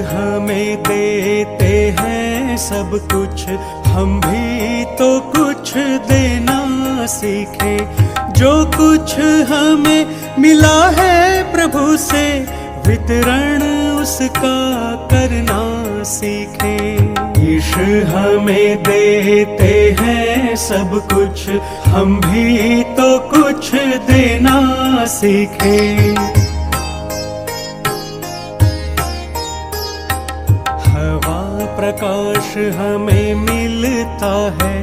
हमें देते हैं सब कुछ, हम भी तो कुछ देना सीखे। जो कुछ हमें मिला है प्रभु से, वितरण उसका करना सीखे। ईश्वर हमें देते हैं सब कुछ, हम भी तो कुछ देना सीखे। हवा प्रकाश हमें मिलता है,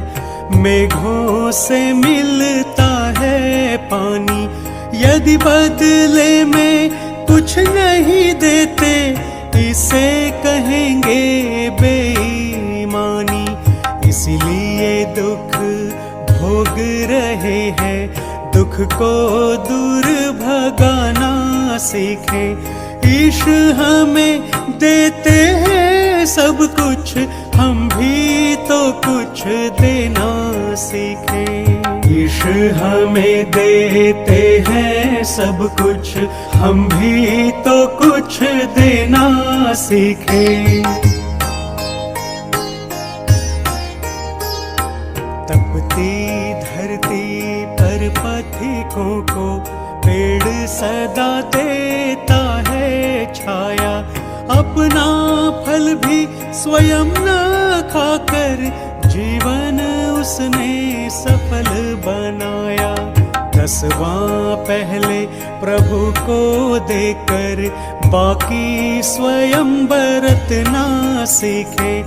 मेघों से मिलता है पानी। यदि बदले में कुछ नहीं देते, इसे कहेंगे बेईमानी। इसलिए दुख भोग रहे हैं, दुख को दूर भगाना सीखे। ईश्वर हमें देते हैं सब कुछ, हम भी तो कुछ देना सीखे। ईश्वर हमें देते हैं सब कुछ, हम भी तो कुछ देना सीखे। तपती धरती पर पथिकों को पेड़ सदा देता है छाया। अपना फल भी स्वयं न खाकर जीवन उसने सफल बनाया। 10वां पहले प्रभु को देकर बाकी स्वयं बरतना सीखे।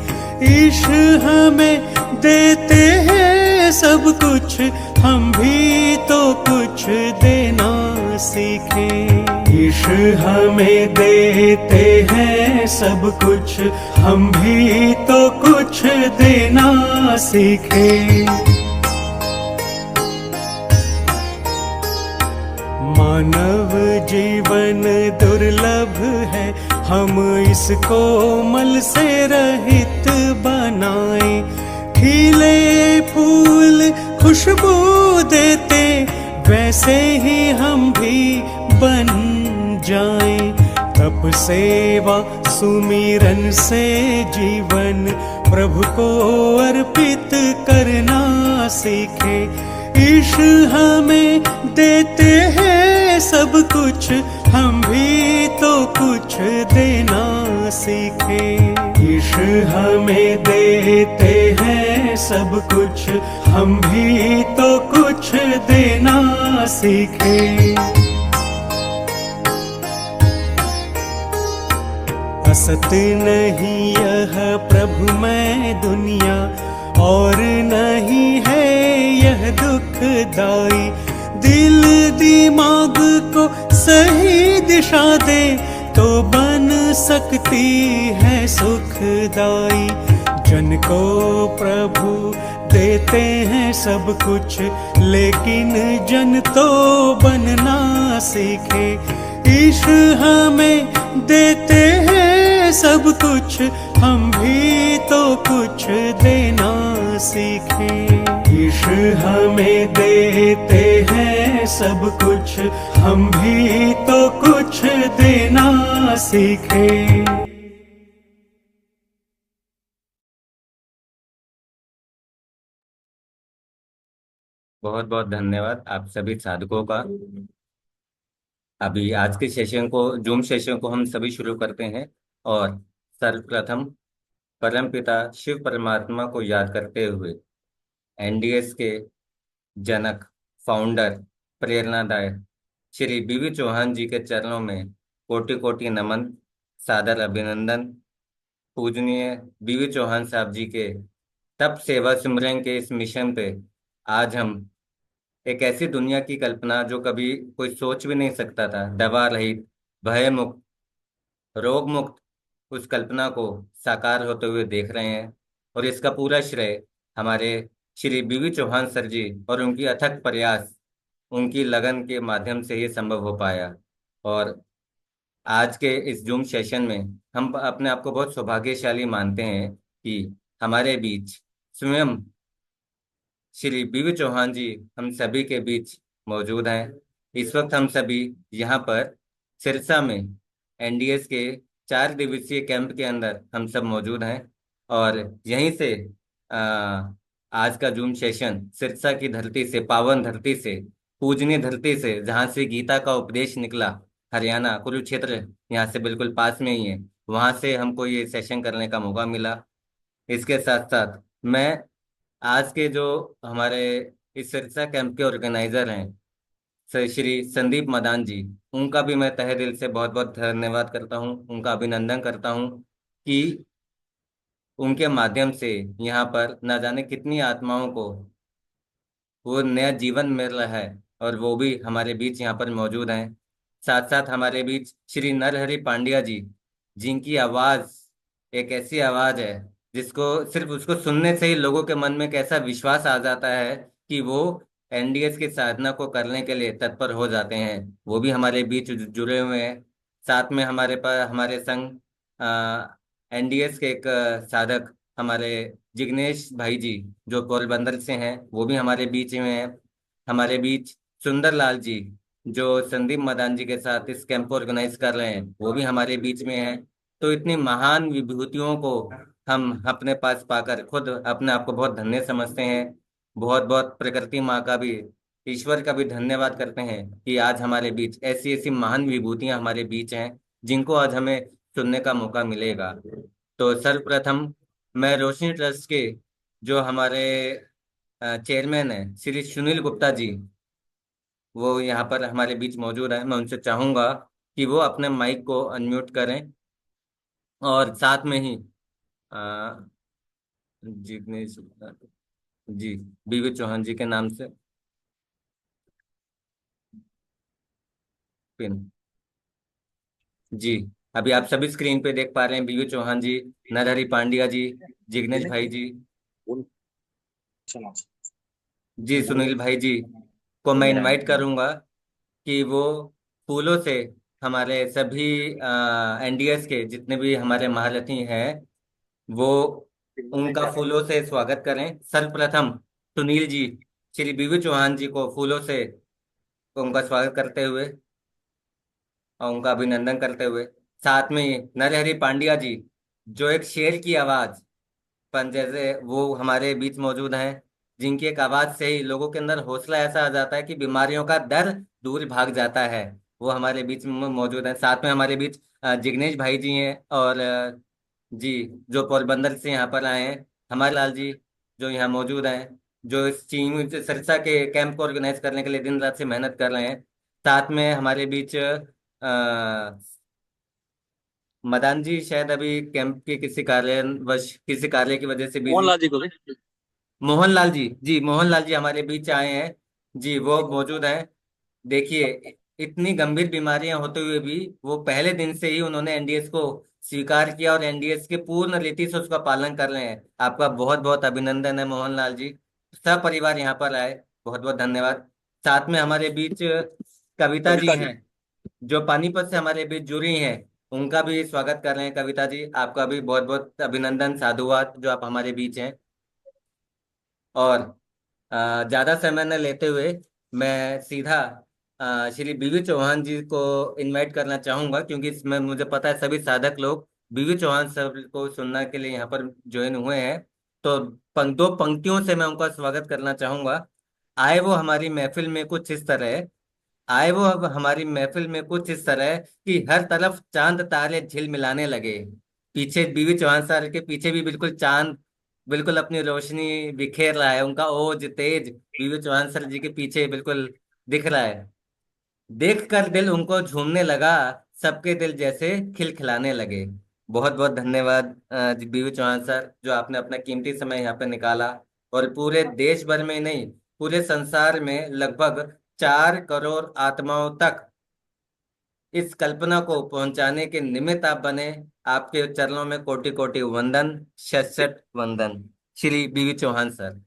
ईश्वर हमें देते हैं सब कुछ, हम भी तो कुछ देना सीखे। ईश्वर हमें देते हैं सब कुछ, हम भी तो कुछ देना सीखे। मानव जीवन दुर्लभ है, हम इसको मल से रहित बनाएं। खिले फूल खुशबू देते, वैसे ही हम भी बन जाएं। तप सेवा सुमिरन से जीवन प्रभु को अर्पित करना सीखे। ईश्वर हमें देते हैं सब कुछ, हम भी तो कुछ देना सीखे। ईश्वर हमें देते हैं सब कुछ, हम भी तो कुछ देना सीखे। असत नहीं यह प्रभु मैं दुनिया, और नहीं है यह दुखदाई। दिल दिमाग को सही दिशा दे, तो बन सकती है सुखदाई। जन को प्रभु देते हैं सब कुछ, लेकिन जन तो बनना सीखे। ईश्वर हमें देते हैं सब कुछ, हम भी तो कुछ देना सीखे। ईश्वर हमें देते हैं सब कुछ, हम भी तो कुछ देना सीखे। बहुत बहुत धन्यवाद आप सभी साधकों का। अभी आज के सेशन को, जूम सेशन को हम सभी शुरू करते हैं, और सर्वप्रथम परमपिता शिव परमात्मा को याद करते हुए एनडीएस के जनक, फाउंडर, प्रेरणादायक श्री बीवी चौहान जी के चरणों में कोटि कोटि नमन, सादर अभिनंदन। पूजनीय बीवी चौहान साहब जी के तप सेवा सिमरन के इस मिशन पे आज हम एक ऐसी दुनिया की कल्पना, जो कभी कोई सोच भी नहीं सकता था, दवा रहित, भय मुक्त, रोग मुक्त, उस कल्पना को साकार होते हुए देख रहे हैं। और इसका पूरा श्रेय हमारे श्री बीवी चौहान सर जी और उनकी अथक प्रयास, उनकी लगन के माध्यम से ये संभव हो पाया। और आज के इस जूम सेशन में हम अपने आप को बहुत सौभाग्यशाली मानते हैं कि हमारे बीच स्वयं श्री बीवी चौहान जी हम सभी के बीच मौजूद हैं। इस वक्त हम सभी यहाँ पर सिरसा में एनडीएस के 4 दिवसीय कैंप के अंदर हम सब मौजूद हैं। और यहीं से आ, आज का जूम सेशन सिरसा की धरती से, पावन धरती से, पूजनीय धरती से, जहाँ से गीता का उपदेश निकला, हरियाणा कुरुक्षेत्र, यहाँ से बिल्कुल पास में ही है, वहां से हमको ये सेशन करने का मौका मिला। इसके साथ साथ मैं आज के जो हमारे इस सिरसा कैंप के ऑर्गेनाइजर हैं, श्री संदीप मदान जी, उनका भी मैं तहे दिल से बहुत बहुत धन्यवाद करता हूँ, उनका अभिनंदन करता हूँ कि उनके माध्यम से यहाँ पर न जाने कितनी आत्माओं को वो नया जीवन मिल रहा है, और वो भी हमारे बीच यहाँ पर मौजूद हैं। साथ साथ हमारे बीच श्री नरहरि पांड्या जी, जिनकी आवाज एक ऐसी आवाज है जिसको सिर्फ उसको सुनने से ही लोगों के मन में कैसा विश्वास आ जाता है कि वो एनडीएस की साधना को करने के लिए तत्पर हो जाते हैं। वो भी हमारे बीच जुड़े हुए हैं। साथ में हमारे पास हमारे संग एनडीएस के एक साधक हमारे जिग्नेश भाई जी, जो पोरबंदर से हैं, वो भी हमारे बीच में हैं। हमारे बीच सुंदर लाल जी, जो संदीप मदान जी के साथ इस कैंप को ऑर्गेनाइज कर रहे हैं, वो भी हमारे बीच में हैं। तो इतनी महान विभूतियों को हम अपने पास पाकर खुद अपने आप को बहुत धन्य समझते हैं। बहुत बहुत प्रकृति माँ का भी, ईश्वर का भी धन्यवाद करते हैं कि आज हमारे बीच ऐसी ऐसी महान विभूतियां हमारे बीच हैं, जिनको आज हमें सुनने का मौका मिलेगा। तो सर्वप्रथम मैं रोशनी ट्रस्ट के जो हमारे चेयरमैन हैं श्री सुनील गुप्ता जी, वो यहाँ पर हमारे बीच मौजूद हैं। मैं उनसे चाहूंगा कि वो अपने माइक को अनम्यूट करें, और साथ में ही अ, जिग्नेश जी, बीवी चौहान जी के नाम से पिन। जी, अभी आप सभी स्क्रीन पे देख पा रहे हैं बीवी चौहान जी, नरहरि पांड्या जी, जिग्नेश भाई जी। जी, सुनील भाई जी को मैं इनवाइट करूंगा कि वो फूलों से हमारे सभी एनडीएस के जितने भी हमारे महारथी हैं, वो उनका फूलों से स्वागत करें। सर्वप्रथम सुनील जी श्री बीवी चौहान जी को फूलों से उनका स्वागत करते हुए और उनका अभिनंदन करते हुए, साथ में नरहरि पांड्या जी, जो एक शेर की आवाज पन जैसे, वो हमारे बीच मौजूद हैं, जिनकी एक आवाज से ही लोगों के अंदर हौसला ऐसा आ जाता है कि बीमारियों का डर दूर भाग जाता है। वो हमारे बीच में मौजूद हैं। साथ में हमारे बीच जिग्नेश भाई जी हैं, और जी, जो पोरबंदर से यहाँ पर आए हैं, हमारे लाल जी, जो यहाँ मौजूद हैं, जो इस टीम सिरसा के कैंप को ऑर्गेनाइज करने के लिए दिन रात से मेहनत कर रहे हैं। साथ में हमारे बीच मदान जी शायद अभी कैंप के किसी कार्यवश, किसी कार्य की वजह से बिजी। मोहनलाल जी को भी। मोहनलाल जी, जी मोहनलाल जी हमारे बीच आए हैं। जी, वो मौजूद हैं। देखिए, इतनी गंभीर बीमारियां होते हुए भी वो पहले दिन से ही उन्होंने एनडीएस को स्वीकार किया, और एनडीएस के पूर्ण रीति से उसका पालन कर रहे हैं। आपका बहुत बहुत अभिनंदन है मोहनलाल जी। सब परिवार यहाँ पर आए, बहुत बहुत धन्यवाद। साथ में हमारे बीच कविता जी कविता जी। हैं, जो पानीपत से हमारे बीच जुड़ी हैं, उनका भी स्वागत कर रहे हैं। कविता जी, आपका भी बहुत बहुत अभिनंदन, साधुवाद, जो आप हमारे बीच हैं। और ज्यादा समय न लेते हुए मैं सीधा श्री बीवी चौहान जी को इनवाइट करना चाहूंगा, क्योंकि इसमें मुझे पता है सभी साधक लोग बीवी चौहान सर को सुनने के लिए यहाँ पर ज्वाइन हुए हैं। तो दो पंक्तियों से मैं उनका स्वागत करना चाहूंगा। आए वो हमारी महफिल में कुछ इस तरह, आए वो अब हमारी महफिल में कुछ इस तरह कि हर तरफ चांद तारे झिलमिलाने लगे। पीछे बीवी चौहान सर के पीछे भी बिल्कुल चांद बिल्कुल अपनी रोशनी बिखेर रहा है, उनका ओज तेज बीवी चौहान सर जी के पीछे बिल्कुल दिख रहा है। देख कर दिल उनको झूमने लगा, सबके दिल जैसे खिलखिलाने लगे। बहुत बहुत धन्यवाद बीवी चौहान सर, जो आपने अपना कीमती समय यहाँ पे निकाला, और पूरे देश भर में ही नहीं, पूरे संसार में लगभग 4 करोड़ आत्माओं तक इस कल्पना को पहुंचाने के निमित्त आप बने। आपके चरणों में कोटि कोटि वंदन, शत शत वंदन, श्री बीवी चौहान सर।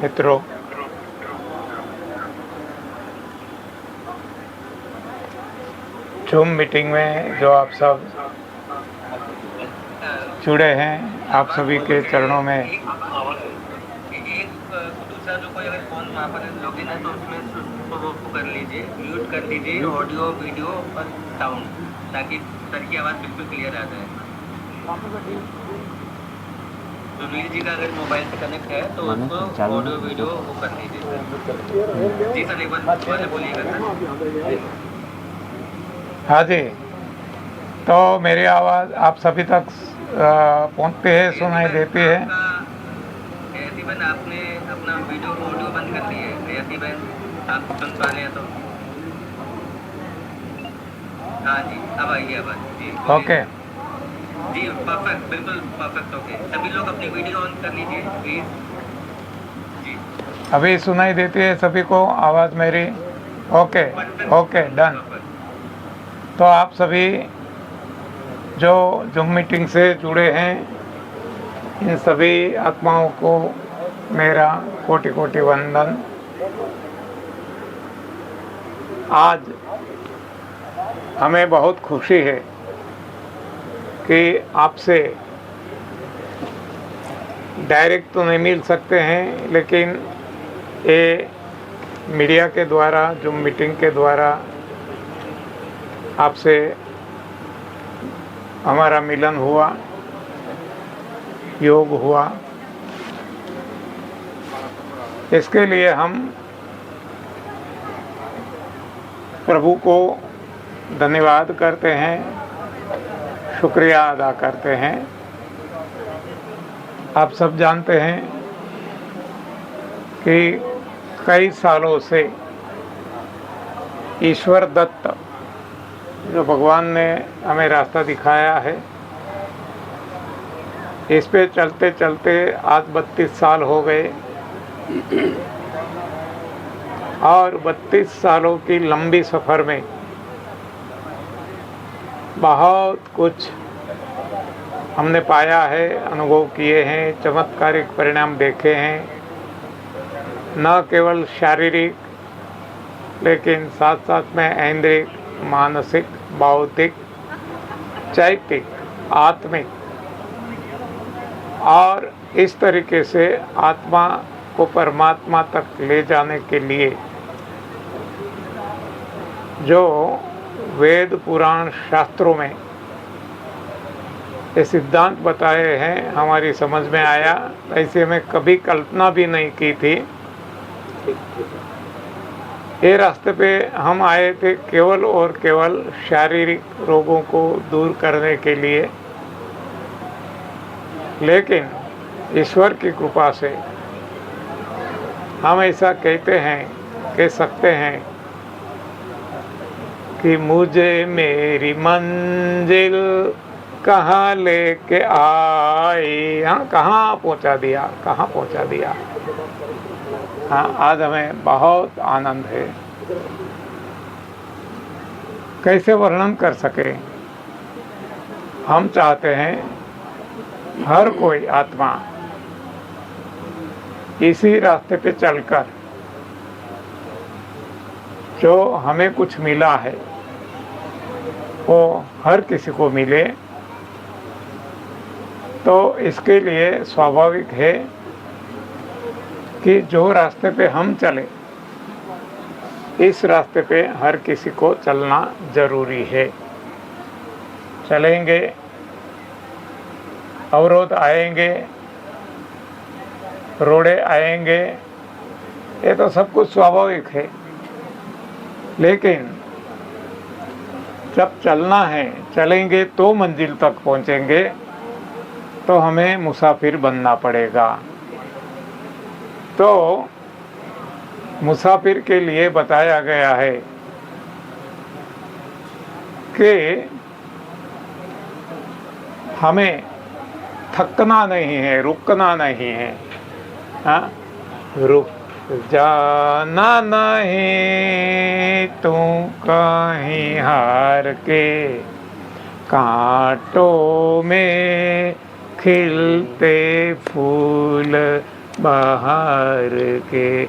मित्रों, जूम मीटिंग में जो आप सब जुड़े हैं, आप सभी के चरणों में दूसरा जो कोई अगर फोन वहाँ पर लॉगिन है तो उसमें उसको वो कर लीजिए, म्यूट कर लीजिए ऑडियो वीडियो और साउंड, ताकि सर की आवाज़ बिल्कुल क्लियर आ जाए। सुनील जी का अगर मोबाइल से कनेक्ट है तो उसको ऑडियो वीडियो वो कर लीजिए सर। जी सर, एक बार दोबारा बोलिएगा सर। हाँ जी, तो मेरी आवाज़ आप सभी तक पहुँचती है, सुनाई देती है? जयती बहन, आपने अपना वीडियो ऑडियो बंद कर दिया है। जयती बहन, आप सुन पा रहे हैं तो? हाँ जी, अब आइए आवाज़ जी। ओके जी परफेक्ट, बिल्कुल परफेक्ट। ओके, सभी लोग अपनी वीडियो ऑन कर लीजिए प्लीज। जी अभी सुनाई देती है सभी को आवाज़ मेरी? Okay okay done. तो आप सभी जो जूम मीटिंग से जुड़े हैं, इन सभी आत्माओं को मेरा कोटि कोटि वंदन। आज हमें बहुत खुशी है कि आपसे डायरेक्ट तो नहीं मिल सकते हैं, लेकिन ये मीडिया के द्वारा, जूम मीटिंग के द्वारा आपसे हमारा मिलन हुआ, योग हुआ। इसके लिए हम प्रभु को धन्यवाद करते हैं, शुक्रिया अदा करते हैं। आप सब जानते हैं कि कई सालों से ईश्वर दत्त जो भगवान ने हमें रास्ता दिखाया है, इस पे चलते चलते आज 32 साल हो गए और 32 सालों की लंबी सफ़र में बहुत कुछ हमने पाया है, अनुभव किए हैं, चमत्कारिक परिणाम देखे हैं। न केवल शारीरिक, लेकिन साथ साथ में ऐन्द्रिक, मानसिक, बौद्धिक, चैतिक, आत्मिक, और इस तरीके से आत्मा को परमात्मा तक ले जाने के लिए जो वेद पुराण शास्त्रों में ये सिद्धांत बताए हैं, हमारी समझ में आया। ऐसे में कभी कल्पना भी नहीं की थी। ये रास्ते पे हम आए थे केवल और केवल शारीरिक रोगों को दूर करने के लिए, लेकिन ईश्वर की कृपा से हम ऐसा कहते हैं, कह सकते हैं कि मुझे मेरी मंजिल कहाँ लेके आई। हाँ, कहाँ पहुँचा दिया, कहाँ पहुँचा दिया। हाँ, आज हमें बहुत आनंद है, कैसे वर्णन कर सके। हम चाहते हैं हर कोई आत्मा इसी रास्ते पे चलकर जो हमें कुछ मिला है वो हर किसी को मिले। तो इसके लिए स्वाभाविक है कि जो रास्ते पे हम चले, इस रास्ते पे हर किसी को चलना जरूरी है। चलेंगे, अवरोध आएंगे, रोड़े आएंगे, ये तो सब कुछ स्वाभाविक है। लेकिन जब चलना है, चलेंगे तो मंजिल तक पहुंचेंगे, तो हमें मुसाफिर बनना पड़ेगा। तो मुसाफिर के लिए बताया गया है कि हमें थकना नहीं है, रुकना नहीं है। हाँ, रुक जाना नहीं तू कहीं हार के, कांटों में खिलते फूल बाहर के,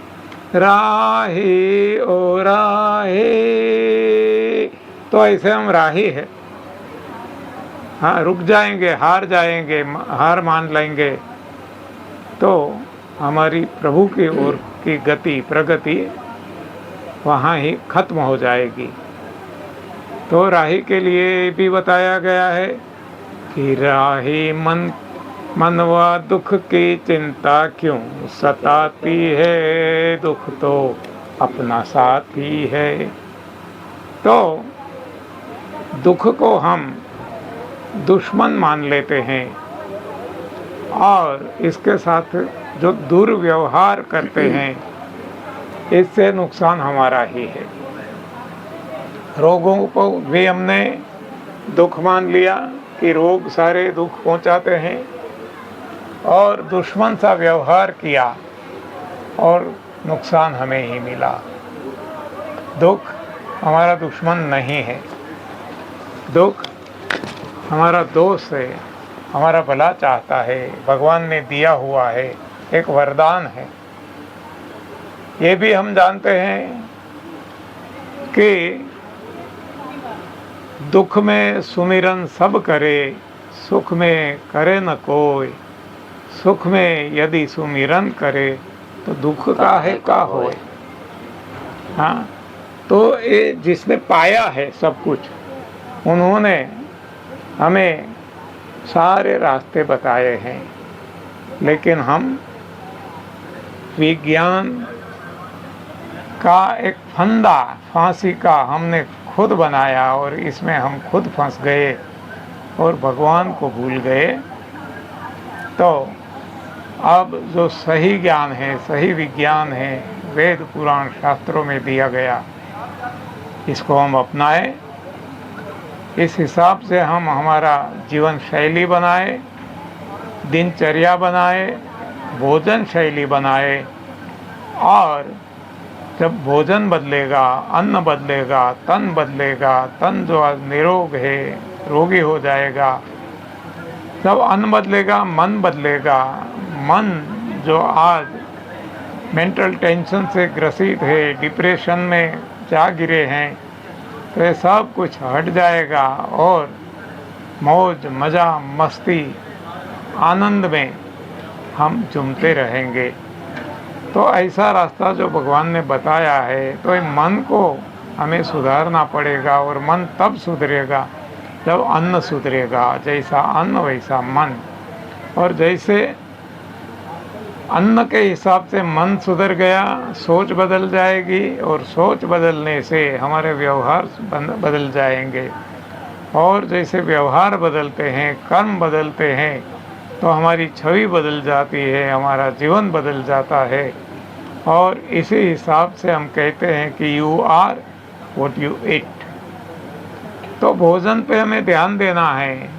राही ओ राही। तो ऐसे हम राही है। हाँ, रुक जाएंगे, हार जाएंगे, हार मान लेंगे तो हमारी प्रभु की ओर की गति प्रगति वहाँ ही खत्म हो जाएगी। तो राही के लिए भी बताया गया है कि राही मनवा दुख की चिंता क्यों सताती है, दुख तो अपना साथी है। तो दुख को हम दुश्मन मान लेते हैं और इसके साथ जो दुर्व्यवहार करते हैं इससे नुकसान हमारा ही है। रोगों को भी हमने दुख मान लिया कि रोग सारे दुख पहुंचाते हैं और दुश्मन सा व्यवहार किया और नुकसान हमें ही मिला। दुख हमारा दुश्मन नहीं है, दुख हमारा दोस्त है, हमारा भला चाहता है, भगवान ने दिया हुआ है, एक वरदान है। ये भी हम जानते हैं कि दुख में सुमिरन सब करे, सुख में करे न कोई, सुख में यदि सुमिरन करे तो दुख का है का होए। हाँ, तो ये जिसने पाया है सब कुछ, उन्होंने हमें सारे रास्ते बताए हैं, लेकिन हम विज्ञान का एक फंदा फांसी का हमने खुद बनाया और इसमें हम खुद फंस गए और भगवान को भूल गए। तो अब जो सही ज्ञान है, सही विज्ञान है, वेद पुराण शास्त्रों में दिया गया, इसको हम अपनाएं, इस हिसाब से हम हमारा जीवन शैली बनाए, दिनचर्या बनाए, भोजन शैली बनाए। और जब भोजन बदलेगा, अन्न बदलेगा, तन बदलेगा, तन जो आज निरोग है रोगी हो जाएगा। जब अन्न बदलेगा, मन बदलेगा, मन जो आज मेंटल टेंशन से ग्रसित है, डिप्रेशन में जा गिरे हैं, तो ये सब कुछ हट जाएगा और मौज मज़ा मस्ती आनंद में हम झूमते रहेंगे। तो ऐसा रास्ता जो भगवान ने बताया है, तो ये मन को हमें सुधारना पड़ेगा और मन तब सुधरेगा जब अन्न सुधरेगा। जैसा अन्न वैसा मन, और जैसे अन्न के हिसाब से मन सुधर गया, सोच बदल जाएगी और सोच बदलने से हमारे व्यवहार बदल जाएंगे। और जैसे व्यवहार बदलते हैं, कर्म बदलते हैं, तो हमारी छवि बदल जाती है, हमारा जीवन बदल जाता है। और इसी हिसाब से हम कहते हैं कि you are what you eat. तो भोजन पे हमें ध्यान देना है,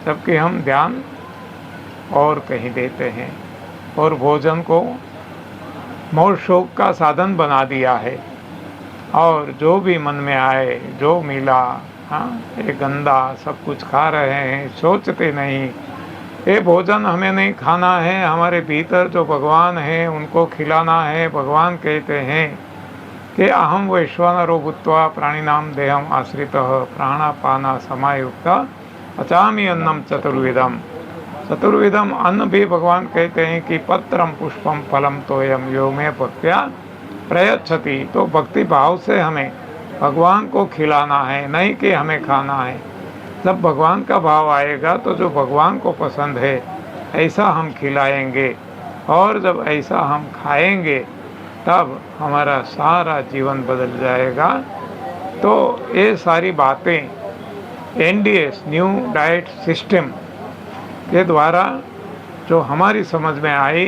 जबकि हम ध्यान और कहीं देते हैं और भोजन को मोह शोक का साधन बना दिया है। और जो भी मन में आए, जो मिला, हाँ, ये गंदा सब कुछ खा रहे हैं, सोचते नहीं। ये भोजन हमें नहीं खाना है, हमारे भीतर जो भगवान है उनको खिलाना है। भगवान कहते हैं कि अहम वैश्वानरो भूत्वा प्राणिनाम देहम आश्रितः प्राणापाना समायुक्ता पचामि अन्नम चतुर्विधम। चतुर्विधम अन्न भी भगवान कहते हैं कि पत्रम पुष्पम फलम तोयम यो मे भक्त्या प्रयच्छति। तो भक्ति भाव से हमें भगवान को खिलाना है, नहीं कि हमें खाना है। जब भगवान का भाव आएगा तो जो भगवान को पसंद है ऐसा हम खिलाएंगे, और जब ऐसा हम खाएंगे तब हमारा सारा जीवन बदल जाएगा। तो ये सारी बातें एनडीएस न्यू डाइट सिस्टम के द्वारा जो हमारी समझ में आई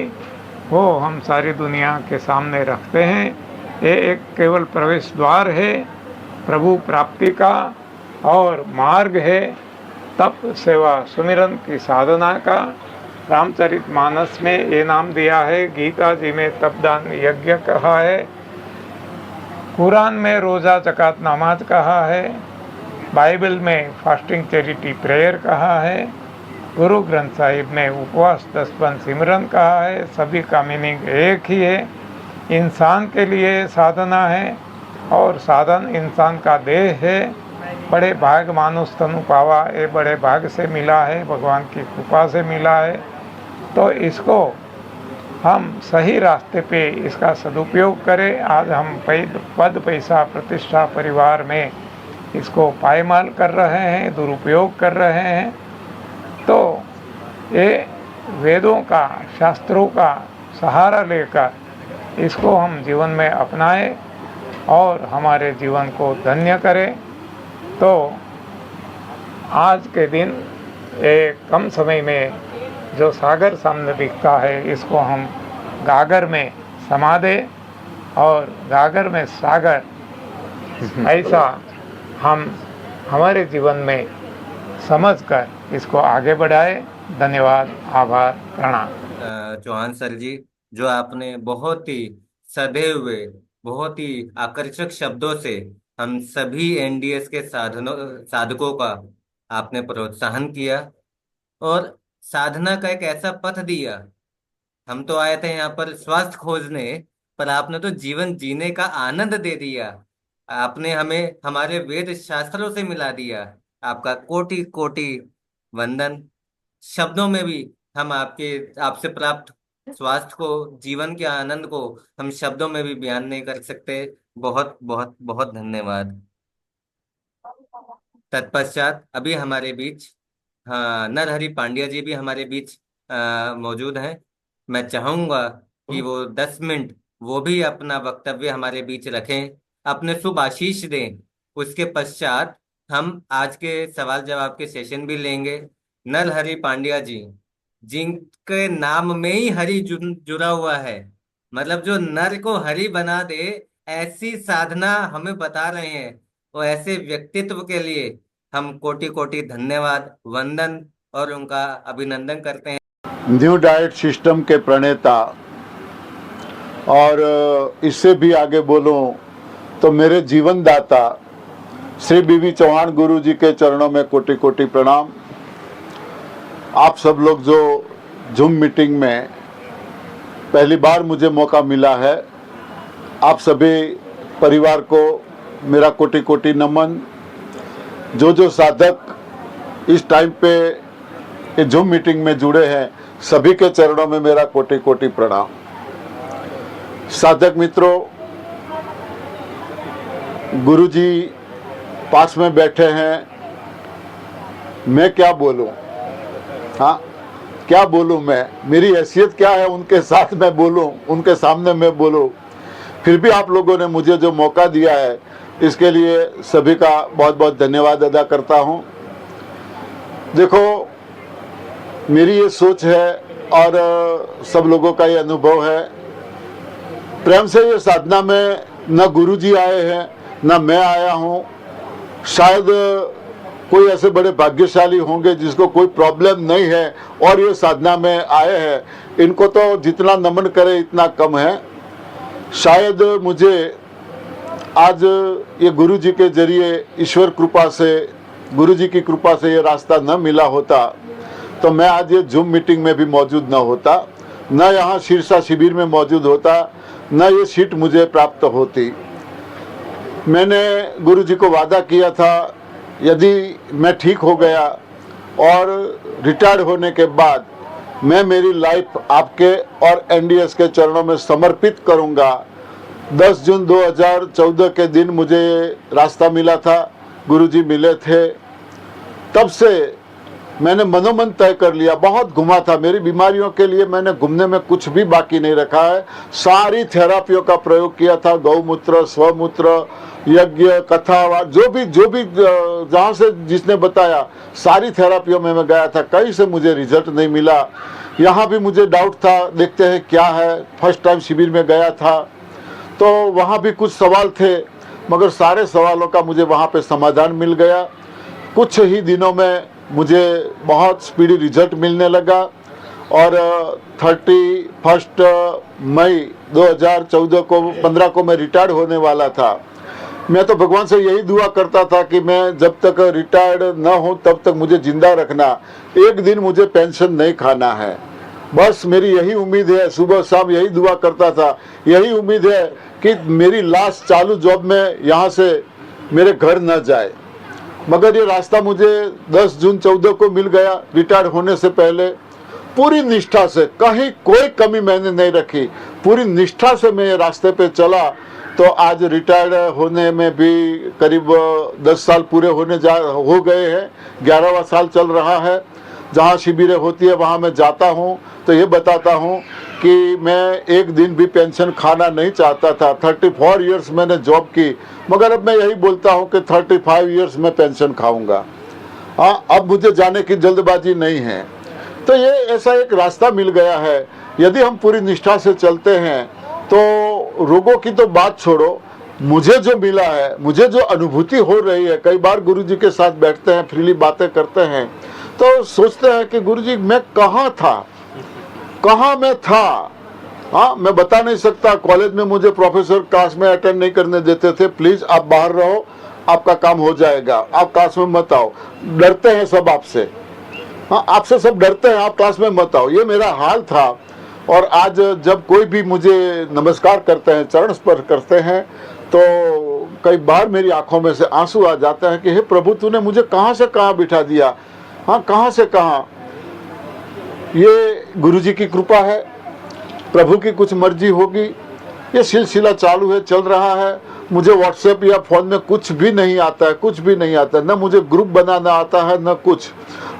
वो हम सारी दुनिया के सामने रखते हैं। ये एक केवल प्रवेश द्वार है प्रभु प्राप्ति का और मार्ग है तप सेवा सुमिरन की साधना का। रामचरितमानस में ये नाम दिया है, गीता जी में तपदान यज्ञ कहा है, कुरान में रोज़ा ज़कात नमाज कहा है, बाइबल में फास्टिंग चैरिटी प्रेयर कहा है, गुरु ग्रंथ साहिब में उपवास 10 बन सिमरन कहा है। सभी का मीनिंग एक ही है, इंसान के लिए साधना है और साधन इंसान का देह है। बड़े भाग मानुष तनु पावा, ये बड़े भाग से मिला है, भगवान की कृपा से मिला है। तो इसको हम सही रास्ते पे इसका सदुपयोग करें। आज हम पद पैसा प्रतिष्ठा परिवार में इसको पायमाल कर रहे हैं, दुरुपयोग कर रहे हैं। तो ये वेदों का, शास्त्रों का सहारा लेकर इसको हम जीवन में अपनाएं और हमारे जीवन को धन्य करें। तो आज के दिन एक कम समय में जो सागर सामने दिखता है, इसको हम गागर में समा दें और गागर में सागर, ऐसा हम हमारे जीवन में समझकर इसको आगे बढ़ाएं। धन्यवाद, आभार, प्रणाम। चौहान सर जी, जो आपने बहुत ही सधे हुए, बहुत ही आकर्षक शब्दों से हम सभी एनडीएस के साधकों का आपने प्रोत्साहन किया और साधना का एक ऐसा पथ दिया। हम तो आए थे यहाँ पर स्वास्थ्य खोजने, पर आपने तो जीवन जीने का आनंद दे दिया। आपने हमें हमारे वेद शास्त्रों से मिला दिया। आपका कोटि कोटि वंदन। शब्दों में भी हम आपसे प्राप्त स्वास्थ्य को, जीवन के आनंद को हम शब्दों में भी बयान नहीं कर सकते। बहुत बहुत बहुत धन्यवाद। तत्पश्चात अभी हमारे बीच नरहरि पांड्या जी भी हमारे बीच मौजूद हैं। मैं चाहूंगा कि वो 10 मिनट वो भी अपना वक्तव्य हमारे बीच रखें, अपने शुभ आशीष दें। उसके पश्चात हम आज के सवाल जवाब के सेशन भी लेंगे। नरहरि पांड्या जी, जिनके नाम में ही हरि जुड़ा हुआ है, मतलब जो नर को हरि बना दे, ऐसी साधना हमें बता रहे हैं। और ऐसे व्यक्तित्व के लिए हम कोटि कोटि धन्यवाद, वंदन और उनका अभिनंदन करते हैं। न्यू डाइट सिस्टम के प्रणेता, और इससे भी आगे बोलूं तो मेरे जीवन दाता श्री बीवी चौहान गुरु जी के चरणों में कोटि कोटि प्रणाम। आप सब लोग जो जूम मीटिंग में पहली बार मुझे मौका मिला है, आप सभी परिवार को मेरा कोटि कोटि नमन। जो साधक इस टाइम पे ये जूम मीटिंग में जुड़े हैं, सभी के चरणों में मेरा कोटि कोटि प्रणाम। साधक मित्रों, गुरुजी पास में बैठे हैं, मैं क्या बोलूं? हाँ, क्या बोलूं मैं? मेरी हैसियत क्या है उनके साथ मैं बोलूं, उनके सामने मैं बोलूं? फिर भी आप लोगों ने मुझे जो मौका दिया है, इसके लिए सभी का बहुत बहुत धन्यवाद अदा करता हूं। देखो, मेरी ये सोच है और सब लोगों का ये अनुभव है, प्रेम से ये साधना में न गुरुजी आए हैं न मैं आया हूँ। शायद कोई ऐसे बड़े भाग्यशाली होंगे जिसको कोई प्रॉब्लम नहीं है और ये साधना में आए हैं, इनको तो जितना नमन करे इतना कम है। शायद मुझे आज ये गुरुजी के जरिए, ईश्वर कृपा से, गुरुजी की कृपा से ये रास्ता न मिला होता तो मैं आज ये जूम मीटिंग में भी मौजूद न होता, न यहाँ शीर्षा शिविर में मौजूद होता, न ये सीट मुझे प्राप्त होती। मैंने गुरुजी को वादा किया था, यदि मैं ठीक हो गया और रिटायर्ड होने के बाद मैं मेरी लाइफ आपके और एनडीएस के चरणों में समर्पित करूंगा। 10 जून 2014 के दिन मुझे रास्ता मिला था, गुरुजी मिले थे, तब से मैंने मनोमन तय कर लिया। बहुत घुमा था, मेरी बीमारियों के लिए मैंने घूमने में कुछ भी बाकी नहीं रखा है। सारी थेरापियों का प्रयोग किया था, गौमूत्र, स्वमूत्र, यज्ञ, कथा, जो भी जहाँ से जिसने बताया, सारी थेरापियों में मैं गया था, कहीं से मुझे रिजल्ट नहीं मिला। यहाँ भी मुझे डाउट था, देखते हैं क्या है। फर्स्ट टाइम शिविर में गया था तो वहाँ भी कुछ सवाल थे, मगर सारे सवालों का मुझे वहाँ पे समाधान मिल गया। कुछ ही दिनों में मुझे बहुत स्पीडी रिजल्ट मिलने लगा और 31 मई 2015 को मैं रिटायर्ड होने वाला था। मैं तो भगवान से यही दुआ करता था कि मैं जब तक रिटायर्ड न हो तब तक मुझे जिंदा रखना, एक दिन मुझे पेंशन नहीं खाना है, बस मेरी यही उम्मीद है। सुबह शाम यही दुआ करता था, यही उम्मीद है कि मेरी लास्ट चालू जॉब में यहाँ से मेरे घर न जाए। मगर ये रास्ता मुझे 10 जून 14 को मिल गया, रिटायर्ड होने से पहले। पूरी निष्ठा से, कहीं कोई कमी मैंने नहीं रखी, पूरी निष्ठा से मैं ये रास्ते पे चला। तो आज रिटायर्ड होने में भी करीब 10 साल पूरे हो गए हैं, 11वां साल चल रहा है। जहाँ शिविरें होती है वहाँ मैं जाता हूँ तो ये बताता हूँ कि मैं एक दिन भी पेंशन खाना नहीं चाहता था। 34 इयर्स मैंने जॉब की, मगर अब मैं यही बोलता हूँ कि 35 इयर्स में पेंशन खाऊंगा। हाँ, अब मुझे जाने की जल्दबाजी नहीं है। तो ये ऐसा एक रास्ता मिल गया है। यदि हम पूरी निष्ठा से चलते हैं तो रोगों की तो बात छोड़ो, मुझे जो मिला है, मुझे जो अनुभूति हो रही है, कई बार गुरुजी के साथ बैठते हैं, फ्रीली बातें करते हैं तो सोचते हैं कि गुरुजी मैं कहाँ था, कहाँ मैं था। हाँ, मैं बता नहीं सकता। कॉलेज में मुझे प्रोफेसर क्लास में अटेंड नहीं करने देते थे, प्लीज आप बाहर रहो, आपका काम हो जाएगा, आप क्लास में मत आओ। डरते हैं सब आपसे, हाँ आपसे सब डरते हैं, आप क्लास में मत आओ। ये मेरा हाल था। और आज जब कोई भी मुझे नमस्कार करते हैं, चरण स्पर्श करते हैं, तो कई बार मेरी आंखों में से आंसू आ जाते हैं कि हे प्रभु, तूने मुझे कहाँ से कहाँ बिठा दिया। हाँ, कहाँ से कहाँ। ये गुरुजी की कृपा है, प्रभु की कुछ मर्जी होगी। ये सिलसिला चालू है, चल रहा है। मुझे व्हाट्सएप या फोन में कुछ भी नहीं आता है, कुछ भी नहीं आता है। न मुझे ग्रुप बनाना आता है, न कुछ।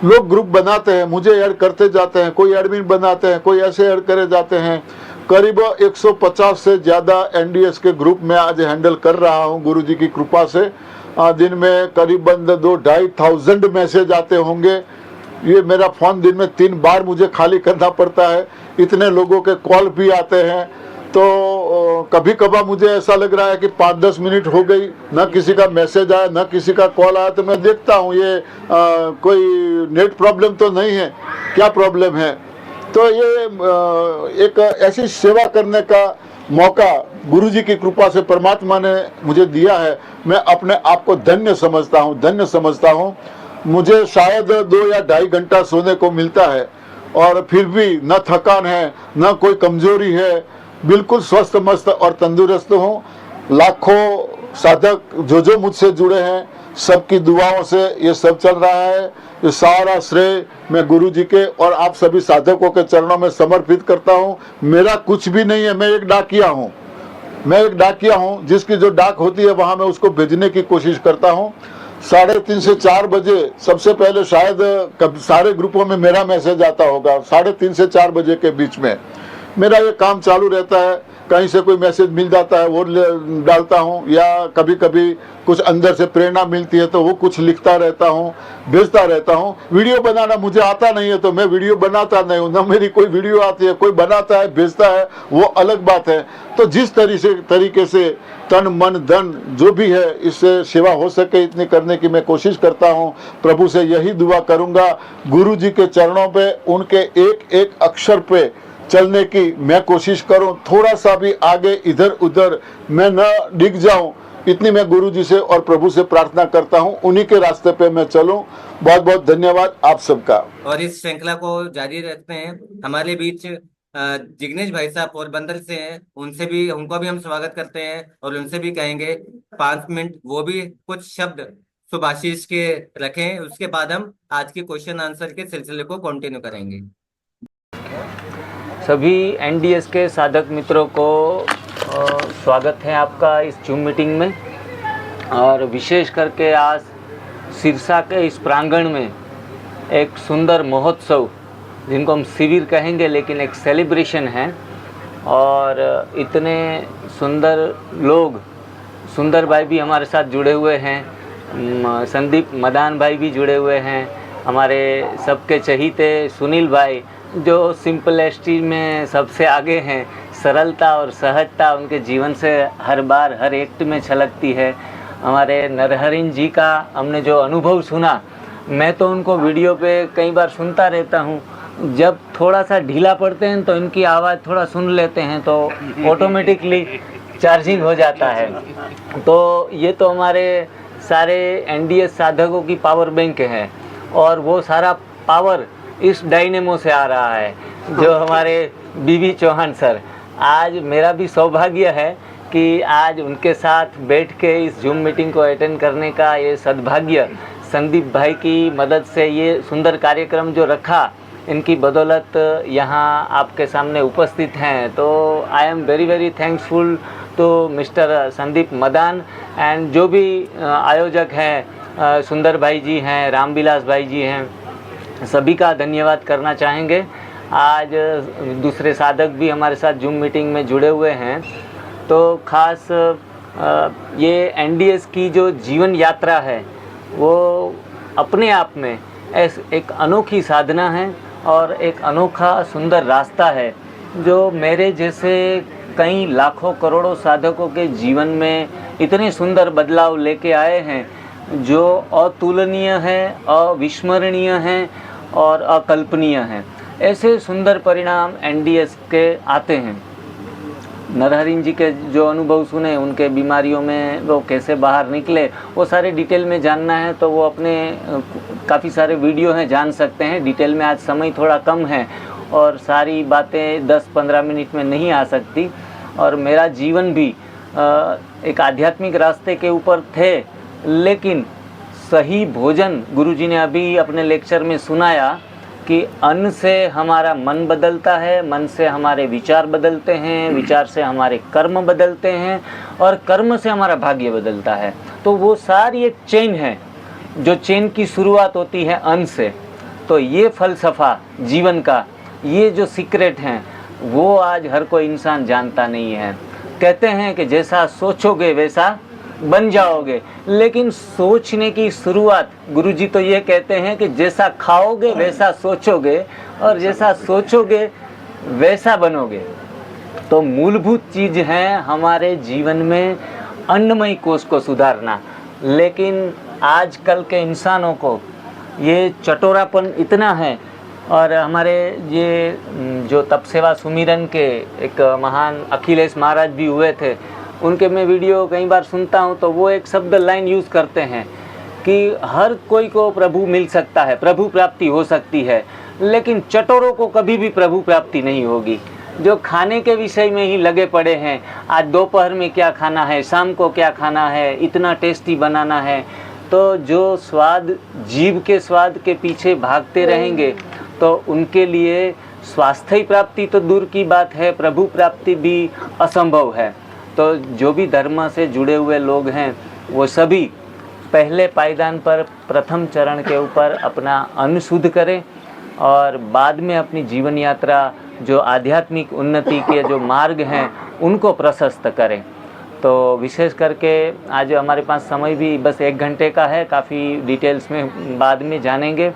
लोग ग्रुप बनाते हैं, मुझे ऐड करते जाते हैं, कोई एडमिन बनाते हैं, कोई ऐसे ऐड करे जाते हैं। करीब 150 से ज़्यादा एनडीएस के ग्रुप में आज हैंडल कर रहा हूँ गुरुजी की कृपा से। दिन में करीबन 2,500 मैसेज आते होंगे। ये मेरा फ़ोन दिन में 3 बार मुझे खाली करना पड़ता है, इतने लोगों के कॉल भी आते हैं। तो कभी कभार मुझे ऐसा लग रहा है कि 5-10 मिनट हो गई, न किसी का मैसेज आया, न किसी का कॉल आया। तो मैं देखता हूँ ये कोई नेट प्रॉब्लम तो नहीं है, क्या प्रॉब्लम है। तो ये एक ऐसी सेवा करने का मौका गुरुजी की कृपा से परमात्मा ने मुझे दिया है। मैं अपने आप को धन्य समझता हूँ, धन्य समझता हूँ। मुझे शायद 2 या 2.5 घंटा सोने को मिलता है और फिर भी न थकान है, न कोई कमजोरी है, बिल्कुल स्वस्थ मस्त और तंदुरुस्त हूँ। लाखों साधक जो मुझसे जुड़े हैं, सबकी दुआओं से ये सब चल रहा है। ये सारा श्रेय मैं गुरुजी के और आप सभी साधकों के चरणों में समर्पित करता हूँ। मेरा कुछ भी नहीं है, मैं एक डाकिया हूँ। मैं एक डाकिया हूँ, जिसकी जो डाक होती है वहाँ मैं उसको भेजने की कोशिश करता हूँ। 3:30 से 4 बजे सबसे पहले शायद सारे ग्रुपों में मेरा मैसेज आता होगा। 3:30 से 4 बजे के बीच में मेरा ये काम चालू रहता है। कहीं से कोई मैसेज मिल जाता है वो डालता हूँ, या कभी कभी कुछ अंदर से प्रेरणा मिलती है तो वो कुछ लिखता रहता हूँ, भेजता रहता हूँ। वीडियो बनाना मुझे आता नहीं है तो मैं वीडियो बनाता नहीं हूँ, ना मेरी कोई वीडियो आती है। कोई बनाता है, भेजता है, वो अलग बात है। तो जिस तरीके से तन मन धन जो भी है, इससे सेवा हो सके इतनी करने की मैं कोशिश करता हूँ। प्रभु से यही दुआ करूँगा, गुरु जी के चरणों पे, उनके एक एक अक्षर पे चलने की मैं कोशिश करूं। थोड़ा सा भी आगे इधर उधर मैं न डिग जाऊं, इतनी मैं गुरु जी से और प्रभु से प्रार्थना करता हूं। उन्हीं के रास्ते पे मैं चलूं। बहुत बहुत धन्यवाद आप सबका। और इस श्रृंखला को जारी रखते हैं। हमारे बीच जिग्नेश भाई साहब पोरबंदर से हैं, उनको भी हम स्वागत करते हैं और उनसे भी कहेंगे 5 मिनट वो भी कुछ शब्द सुभाषिस के रखें। उसके बाद हम आज के क्वेश्चन आंसर के सिलसिले को कंटिन्यू करेंगे। सभी एनडीएस के साधक मित्रों को स्वागत है आपका इस जूम मीटिंग में। और विशेष करके आज सिरसा के इस प्रांगण में एक सुंदर महोत्सव, जिनको हम शिविर कहेंगे लेकिन एक सेलिब्रेशन है। और इतने सुंदर लोग, सुंदर भाई भी हमारे साथ जुड़े हुए हैं, संदीप मदान भाई भी जुड़े हुए हैं, हमारे सबके चहीते सुनील भाई जो सिंपलिसिटी में सबसे आगे हैं। सरलता और सहजता उनके जीवन से हर बार हर एक्ट में छलकती है। हमारे नरहरिन जी का हमने जो अनुभव सुना, मैं तो उनको वीडियो पे कई बार सुनता रहता हूँ। जब थोड़ा सा ढीला पड़ते हैं तो इनकी आवाज़ थोड़ा सुन लेते हैं तो ऑटोमेटिकली चार्जिंग हो जाता है। तो ये तो हमारे सारे एनडीएस साधकों की पावर बैंक है और वो सारा पावर इस डायनेमो से आ रहा है जो हमारे बीबी चौहान सर। आज मेरा भी सौभाग्य है कि आज उनके साथ बैठ के इस जूम मीटिंग को अटेंड करने का ये सद्भाग्य संदीप भाई की मदद से ये सुंदर कार्यक्रम जो रखा, इनकी बदौलत यहाँ आपके सामने उपस्थित हैं। तो I am very very thanksful to mister Sandeep Madan and जो भी आयोजक हैं, सुंदर भाई जी हैं, रामविलास भाई जी हैं, सभी का धन्यवाद करना चाहेंगे। आज दूसरे साधक भी हमारे साथ जूम मीटिंग में जुड़े हुए हैं। तो ख़ास ये एनडीएस की जो जीवन यात्रा है वो अपने आप में एक अनोखी साधना है और एक अनोखा सुंदर रास्ता है जो मेरे जैसे कई लाखों करोड़ों साधकों के जीवन में इतने सुंदर बदलाव लेके आए हैं जो अतुलनीय हैं, अविस्मरणीय हैं और अकल्पनीय हैं। ऐसे सुंदर परिणाम एनडीएस के आते हैं। नरहरिन जी के जो अनुभव सुने, उनके बीमारियों में वो कैसे बाहर निकले, वो सारे डिटेल में जानना है तो वो अपने काफ़ी सारे वीडियो हैं, जान सकते हैं। डिटेल में आज समय थोड़ा कम है और सारी बातें 10-15 मिनट में नहीं आ सकती। और मेरा जीवन भी एक आध्यात्मिक रास्ते के ऊपर थे, लेकिन सही भोजन, गुरुजी ने अभी अपने लेक्चर में सुनाया कि अन्न से हमारा मन बदलता है, मन से हमारे विचार बदलते हैं, विचार से हमारे कर्म बदलते हैं और कर्म से हमारा भाग्य बदलता है। तो वो सारी एक चेन है, जो चेन की शुरुआत होती है अन्न से। तो ये फ़लसफ़ा जीवन का, ये जो सीक्रेट हैं, वो आज हर कोई इंसान जानता नहीं है। कहते हैं कि जैसा सोचोगे वैसा बन जाओगे, लेकिन सोचने की शुरुआत, गुरुजी तो ये कहते हैं कि जैसा खाओगे वैसा सोचोगे और जैसा सोचोगे वैसा बनोगे। तो मूलभूत चीज़ है हमारे जीवन में अन्नमय कोश को सुधारना। लेकिन आजकल के इंसानों को ये चटोरापन इतना है। और हमारे ये जो तपसेवा सुमिरन के एक महान अखिलेश महाराज भी हुए थे, उनके मैं वीडियो कई बार सुनता हूँ तो वो एक शब्द लाइन यूज़ करते हैं कि हर कोई को प्रभु मिल सकता है, प्रभु प्राप्ति हो सकती है, लेकिन चटोरों को कभी भी प्रभु प्राप्ति नहीं होगी। जो खाने के विषय में ही लगे पड़े हैं, आज दोपहर में क्या खाना है, शाम को क्या खाना है, इतना टेस्टी बनाना है, तो जो स्वाद, जीभ के स्वाद के पीछे भागते रहेंगे तो उनके लिए स्वास्थ्य प्राप्ति तो दूर की बात है, प्रभु प्राप्ति भी असंभव है। तो जो भी धर्म से जुड़े हुए लोग हैं वो सभी पहले पायदान पर प्रथम चरण के ऊपर अपना अन्न शुद्ध करें और बाद में अपनी जीवन यात्रा, जो आध्यात्मिक उन्नति के जो मार्ग हैं, उनको प्रशस्त करें। तो विशेष करके आज हमारे पास समय भी बस 1 घंटे का है, काफ़ी डिटेल्स में बाद में जानेंगे।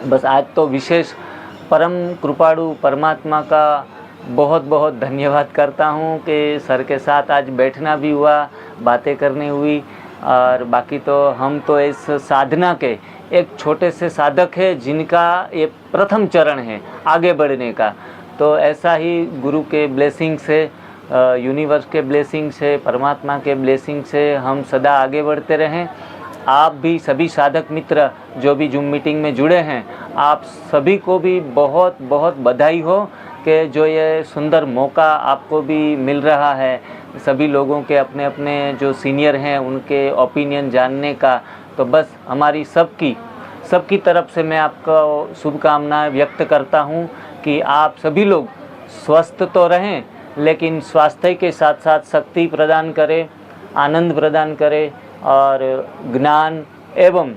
बस आज तो विशेष परम कृपाळु परमात्मा का बहुत बहुत धन्यवाद करता हूँ कि सर के साथ आज बैठना भी हुआ, बातें करनी हुई। और बाकी तो हम तो इस साधना के एक छोटे से साधक है जिनका ये प्रथम चरण है आगे बढ़ने का। तो ऐसा ही गुरु के ब्लेसिंग से, यूनिवर्स के ब्लेसिंग से, परमात्मा के ब्लेसिंग से हम सदा आगे बढ़ते रहें। आप भी सभी साधक मित्र जो भी जूम मीटिंग में जुड़े हैं, आप सभी को भी बहुत बहुत बधाई हो कि जो ये सुंदर मौका आपको भी मिल रहा है, सभी लोगों के अपने अपने जो सीनियर हैं उनके ओपिनियन जानने का। तो बस हमारी सबकी तरफ से मैं आपको शुभकामनाएं व्यक्त करता हूं कि आप सभी लोग स्वस्थ तो रहें, लेकिन स्वास्थ्य के साथ साथ शक्ति प्रदान करें, आनंद प्रदान करें और ज्ञान एवं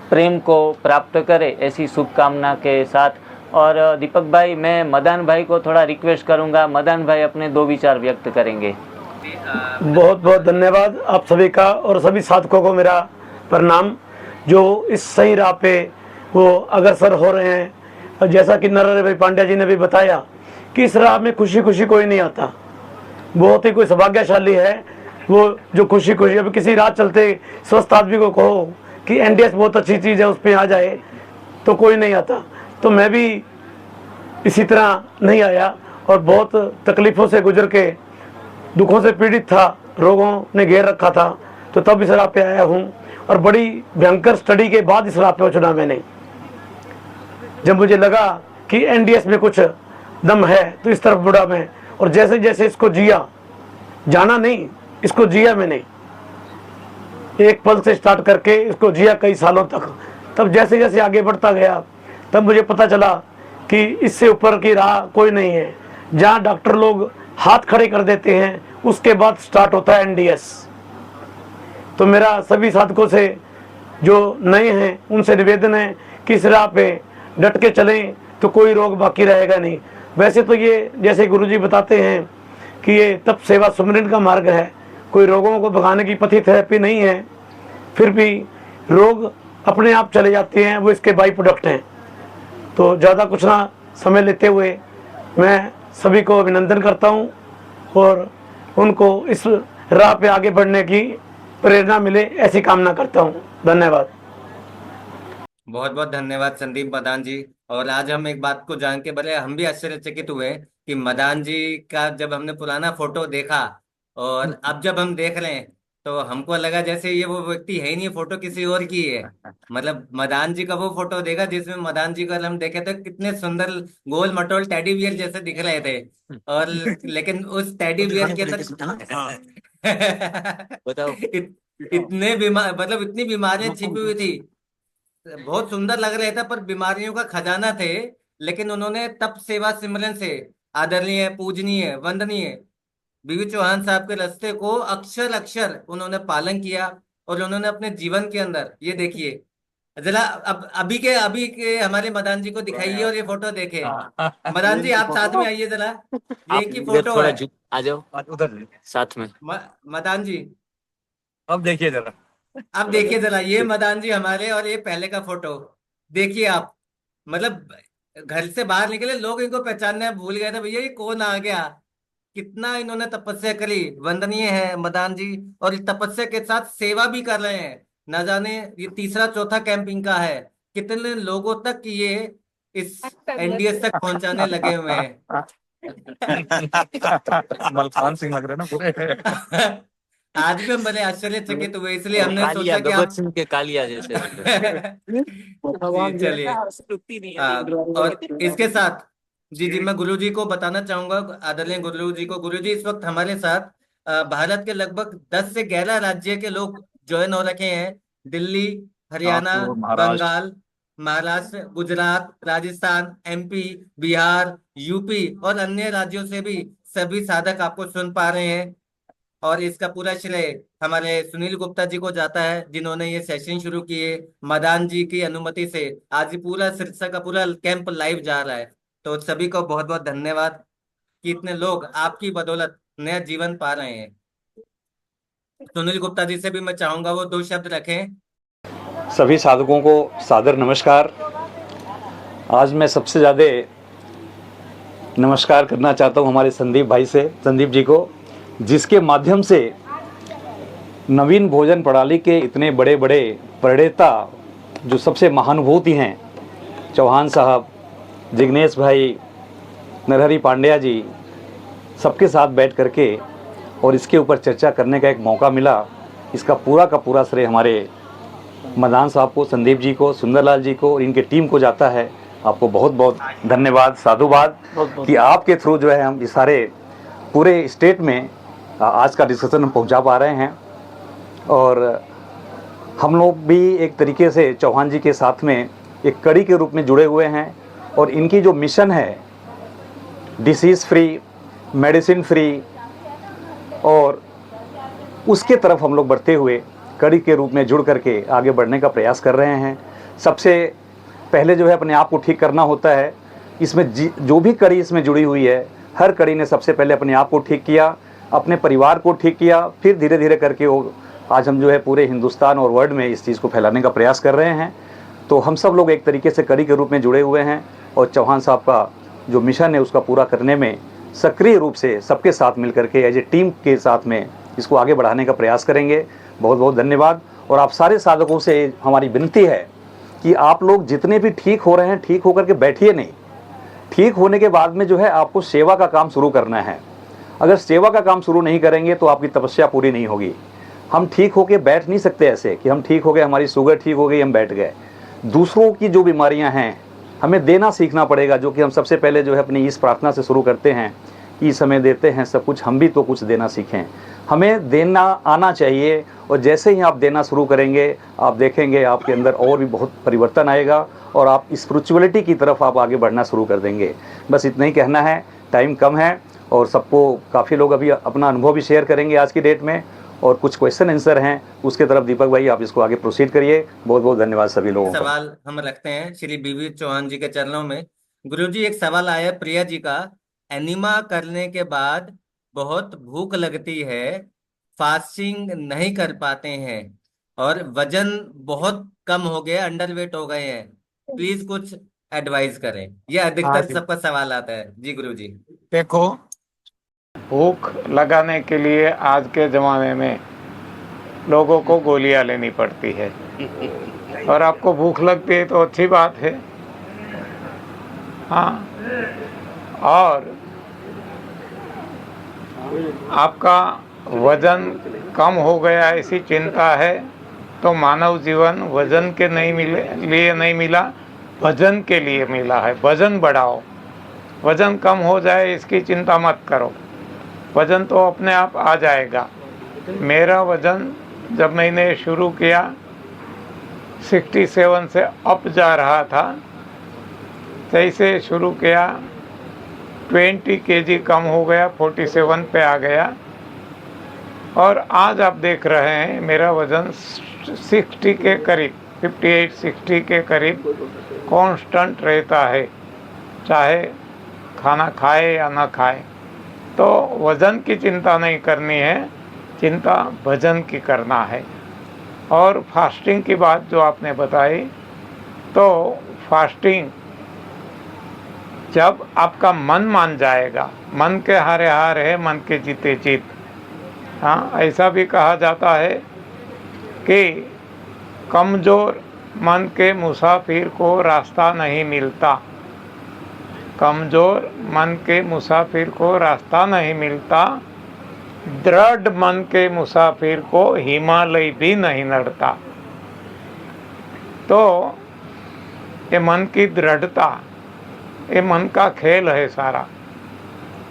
प्रेम को प्राप्त करें, ऐसी शुभकामना के साथ। और दीपक भाई, मैं मदान भाई को थोड़ा रिक्वेस्ट करूंगा, मदान भाई अपने 2 विचार व्यक्त करेंगे। बहुत बहुत धन्यवाद आप सभी का और सभी साधकों को मेरा प्रणाम, जो इस सही राह पे वो अग्रसर हो रहे हैं। और जैसा कि नरहरि भाई पांड्या जी ने भी बताया कि इस राह में खुशी खुशी कोई नहीं आता, बहुत ही कोई सौभाग्यशाली है वो जो खुशी खुशी। अभी किसी राह चलते स्वस्थ आदमी को कहो कि एनडीएस बहुत अच्छी चीज़ है, उस पर आ जाए, तो कोई नहीं आता। तो मैं भी इसी तरह नहीं आया और बहुत तकलीफ़ों से गुजर के, दुखों से पीड़ित था, रोगों ने घेर रखा था, तो तब इस राह पे आया हूँ। और बड़ी भयंकर स्टडी के बाद इस राह पे चुना मैंने। जब मुझे लगा कि एनडीएस में कुछ दम है तो इस तरफ मुड़ा मैं, और जैसे जैसे इसको जिया, जाना नहीं, इसको जिया मैंने, एक पल से स्टार्ट करके इसको जिया कई सालों तक। तब जैसे जैसे आगे बढ़ता गया तब मुझे पता चला कि इससे ऊपर की राह कोई नहीं है। जहाँ डॉक्टर लोग हाथ खड़े कर देते हैं उसके बाद स्टार्ट होता है NDS। तो मेरा सभी साधकों से जो नए हैं उनसे निवेदन है कि इस राह पे डट के चलें तो कोई रोग बाकी रहेगा नहीं। वैसे तो ये जैसे गुरुजी बताते हैं कि ये तप सेवा सुमिरन का मार्ग है, कोई रोगों को भगाने की पथी थेरेपी नहीं है, फिर भी रोग अपने आप चले जाते हैं, वो इसके बाई प्रोडक्ट हैं। तो ज़्यादा कुछ ना समय लेते हुए मैं सभी को अभिनंदन करता हूँ और उनको इस राह पे आगे बढ़ने की प्रेरणा मिले ऐसी कामना करता हूँ। धन्यवाद। बहुत बहुत धन्यवाद संदीप मदान जी। और आज हम एक बात को जान के बड़े हम भी आश्चर्यचकित हुए कि मदान जी का जब हमने पुराना फोटो देखा और अब जब हम देख रहे हैं तो हमको लगा जैसे ये वो व्यक्ति है ही नहीं, फोटो किसी और की है। मतलब मदान जी का वो फोटो देखा जिसमें मदान जी को हम देखे थे कितने सुंदर गोल मटोल टेडी बियर जैसे दिख रहे थे, और लेकिन उस टेडी बियर के अंदर बताओ। इतने बीमार, मतलब इतनी बीमारियां छिपी हुई थी, बहुत सुंदर लग रहे थे पर बीमारियों का खजाना थे। लेकिन उन्होंने तप सेवा सिमरन से आदरणीय पूजनीय वंदनीय बीवी चौहान साहब के रास्ते को अक्षर अक्षर उन्होंने पालन किया और उन्होंने अपने जीवन के अंदर ये देखिए जरा अब अभी के हमारे मदान जी को दिखाइए और ये फोटो देखे। मदान जी आप साथ में आइए जरा, ये की फोटो है। आ जाओ उधर साथ में। मदान जी अब देखिए जरा, अब देखिए जरा, ये मदान जी हमारे और ये पहले का फोटो देखिए आप। मतलब घर से बाहर निकले लोग इनको पहचानना भूल गए थे, भैया ये कौन आ गया। कितना इन्होंने तपस्या करी, वंदनीय है मदान जी। और इस तपस्या के साथ सेवा भी कर रहे हैं, ना जाने ये तीसरा चौथा कैंपिंग का है, कितने लोगों तक ये इस NDS तक पहुंचाने लगे हुए हैं। मलखान सिंह लग रहे हैं ना पूरे। आज भी हम बड़े आश्चर्यचकित हुए, इसलिए हमने कालिया, सोचा कि भगत सिंह के कालिया जैसे। जी चलिए। और इसके साथ जी मैं गुरु जी को बताना चाहूंगा, आदरणीय गुरु जी को। गुरु जी इस वक्त हमारे साथ भारत के लगभग 10 से 11 राज्य के लोग ज्वाइन हो रखे हैं। दिल्ली, हरियाणा, बंगाल, महाराष्ट्र, गुजरात, राजस्थान, MP, बिहार, UP और अन्य राज्यों से भी सभी साधक आपको सुन पा रहे हैं। और इसका पूरा श्रेय हमारे सुनील गुप्ता जी को जाता है, जिन्होंने ये सेशन शुरू किए। मदान जी की अनुमति से आज ये पूरा सिरसा का पूरा कैंप लाइव जा रहा है। तो सभी को बहुत बहुत धन्यवाद कि इतने लोग आपकी बदौलत नया जीवन पा रहे हैं। सुनील गुप्ता जी से भी मैं चाहूंगा वो 2 शब्द रखें। सभी साधकों को सादर नमस्कार। आज मैं सबसे ज़्यादा नमस्कार करना चाहता हूँ हमारे संदीप भाई से, संदीप जी को, जिसके माध्यम से नवीन भोजन प्रणाली के इतने बड़े बड़े प्रणेता जो सबसे महानुभूति हैं, चौहान साहब, जिग्नेश भाई, नरहरि पांड्या जी, सबके साथ बैठ करके और इसके ऊपर चर्चा करने का एक मौका मिला। इसका पूरा का पूरा श्रेय हमारे मदान साहब को, संदीप जी को, सुंदरलाल जी को और इनके टीम को जाता है। आपको बहुत बहुत धन्यवाद, साधुवाद कि आपके थ्रू जो है हम इस सारे पूरे स्टेट में आज का डिस्कशन हम पहुंचा पा रहे हैं। और हम लोग भी एक तरीके से चौहान जी के साथ में एक कड़ी के रूप में जुड़े हुए हैं और इनकी जो मिशन है डिसीज़ फ्री, मेडिसिन फ्री, और उसके तरफ हम लोग बढ़ते हुए कड़ी के रूप में जुड़ करके आगे बढ़ने का प्रयास कर रहे हैं। सबसे पहले जो है अपने आप को ठीक करना होता है। इसमें जो भी कड़ी इसमें जुड़ी हुई है, हर कड़ी ने सबसे पहले अपने आप को ठीक किया, अपने परिवार को ठीक किया, फिर धीरे धीरे करके वो आज हम जो है पूरे हिंदुस्तान और वर्ल्ड में इस चीज़ को फैलाने का प्रयास कर रहे हैं। तो हम सब लोग एक तरीके से कड़ी के रूप में जुड़े हुए हैं और चौहान साहब का जो मिशन है उसका पूरा करने में सक्रिय रूप से सबके साथ मिल करके एज ए टीम के साथ में इसको आगे बढ़ाने का प्रयास करेंगे। बहुत बहुत धन्यवाद। और आप सारे साधकों से हमारी विनती है कि आप लोग जितने भी ठीक हो रहे हैं, ठीक होकर के बैठिए नहीं। ठीक होने के बाद में जो है आपको सेवा का काम शुरू करना है। अगर सेवा का काम शुरू नहीं करेंगे तो आपकी तपस्या पूरी नहीं होगी। हम ठीक होके बैठ नहीं सकते ऐसे कि हम ठीक हो गए, हमारी शुगर ठीक हो गई, हम बैठ गए। दूसरों की जो बीमारियां हैं हमें देना सीखना पड़ेगा, जो कि हम सबसे पहले जो है अपनी इस प्रार्थना से शुरू करते हैं ई समय देते हैं सब कुछ, हम भी तो कुछ देना सीखें। हमें देना आना चाहिए, और जैसे ही आप देना शुरू करेंगे आप देखेंगे आपके अंदर और भी बहुत परिवर्तन आएगा और आप स्पिरिचुअलिटी की तरफ आप आगे बढ़ना शुरू कर देंगे। बस इतना ही कहना है, टाइम कम है और सबको काफ़ी लोग अभी अपना अनुभव भी शेयर करेंगे आज की डेट में, और कुछ क्वेश्चन आंसर हैं उसके तरफ दीपक भाई आप इसको आगे प्रोसीड करिए। बहुत बहुत धन्यवाद सभी लोगों का। सवाल हम रखते हैं श्री बीवी चौहान जी के चरणों में। गुरुजी, एक सवाल आया प्रिया जी का, एनिमा करने के बाद बहुत भूख लगती है, फास्टिंग नहीं कर पाते हैं और वजन बहुत कम हो गया, अंडरवेट हो गए हैं, प्लीज कुछ एडवाइस करें। यह हाँ अधिकतर जी। सबका सवाल आता है जी गुरुजी। देखो, भूख लगाने के लिए आज के ज़माने में लोगों को गोलियां लेनी पड़ती है, और आपको भूख लगती है तो अच्छी बात है। हाँ, और आपका वजन कम हो गया ऐसी चिंता है तो मानव जीवन वजन के लिए नहीं मिला, भजन के लिए मिला है। वजन बढ़ाओ, वजन कम हो जाए इसकी चिंता मत करो, वजन तो अपने आप आ जाएगा। मेरा वजन जब मैंने शुरू किया 67 से अप जा रहा था, जैसे शुरू किया 20 kg कम हो गया, 47 पे आ गया, और आज आप देख रहे हैं मेरा वजन 60 के करीब, 58-60 के करीब कांस्टेंट रहता है, चाहे खाना खाए या ना खाए। तो वज़न की चिंता नहीं करनी है, चिंता भजन की करना है। और फास्टिंग की बात जो आपने बताई, तो फास्टिंग जब आपका मन मान जाएगा, मन के हारे हार है मन के जीते जीत। हाँ, ऐसा भी कहा जाता है कि कमज़ोर मन के मुसाफिर को रास्ता नहीं मिलता, कमज़ोर मन के मुसाफिर को रास्ता नहीं मिलता, दृढ़ मन के मुसाफिर को हिमालय भी नहीं नड़ता। तो ये मन की दृढ़ता, ये मन का खेल है सारा।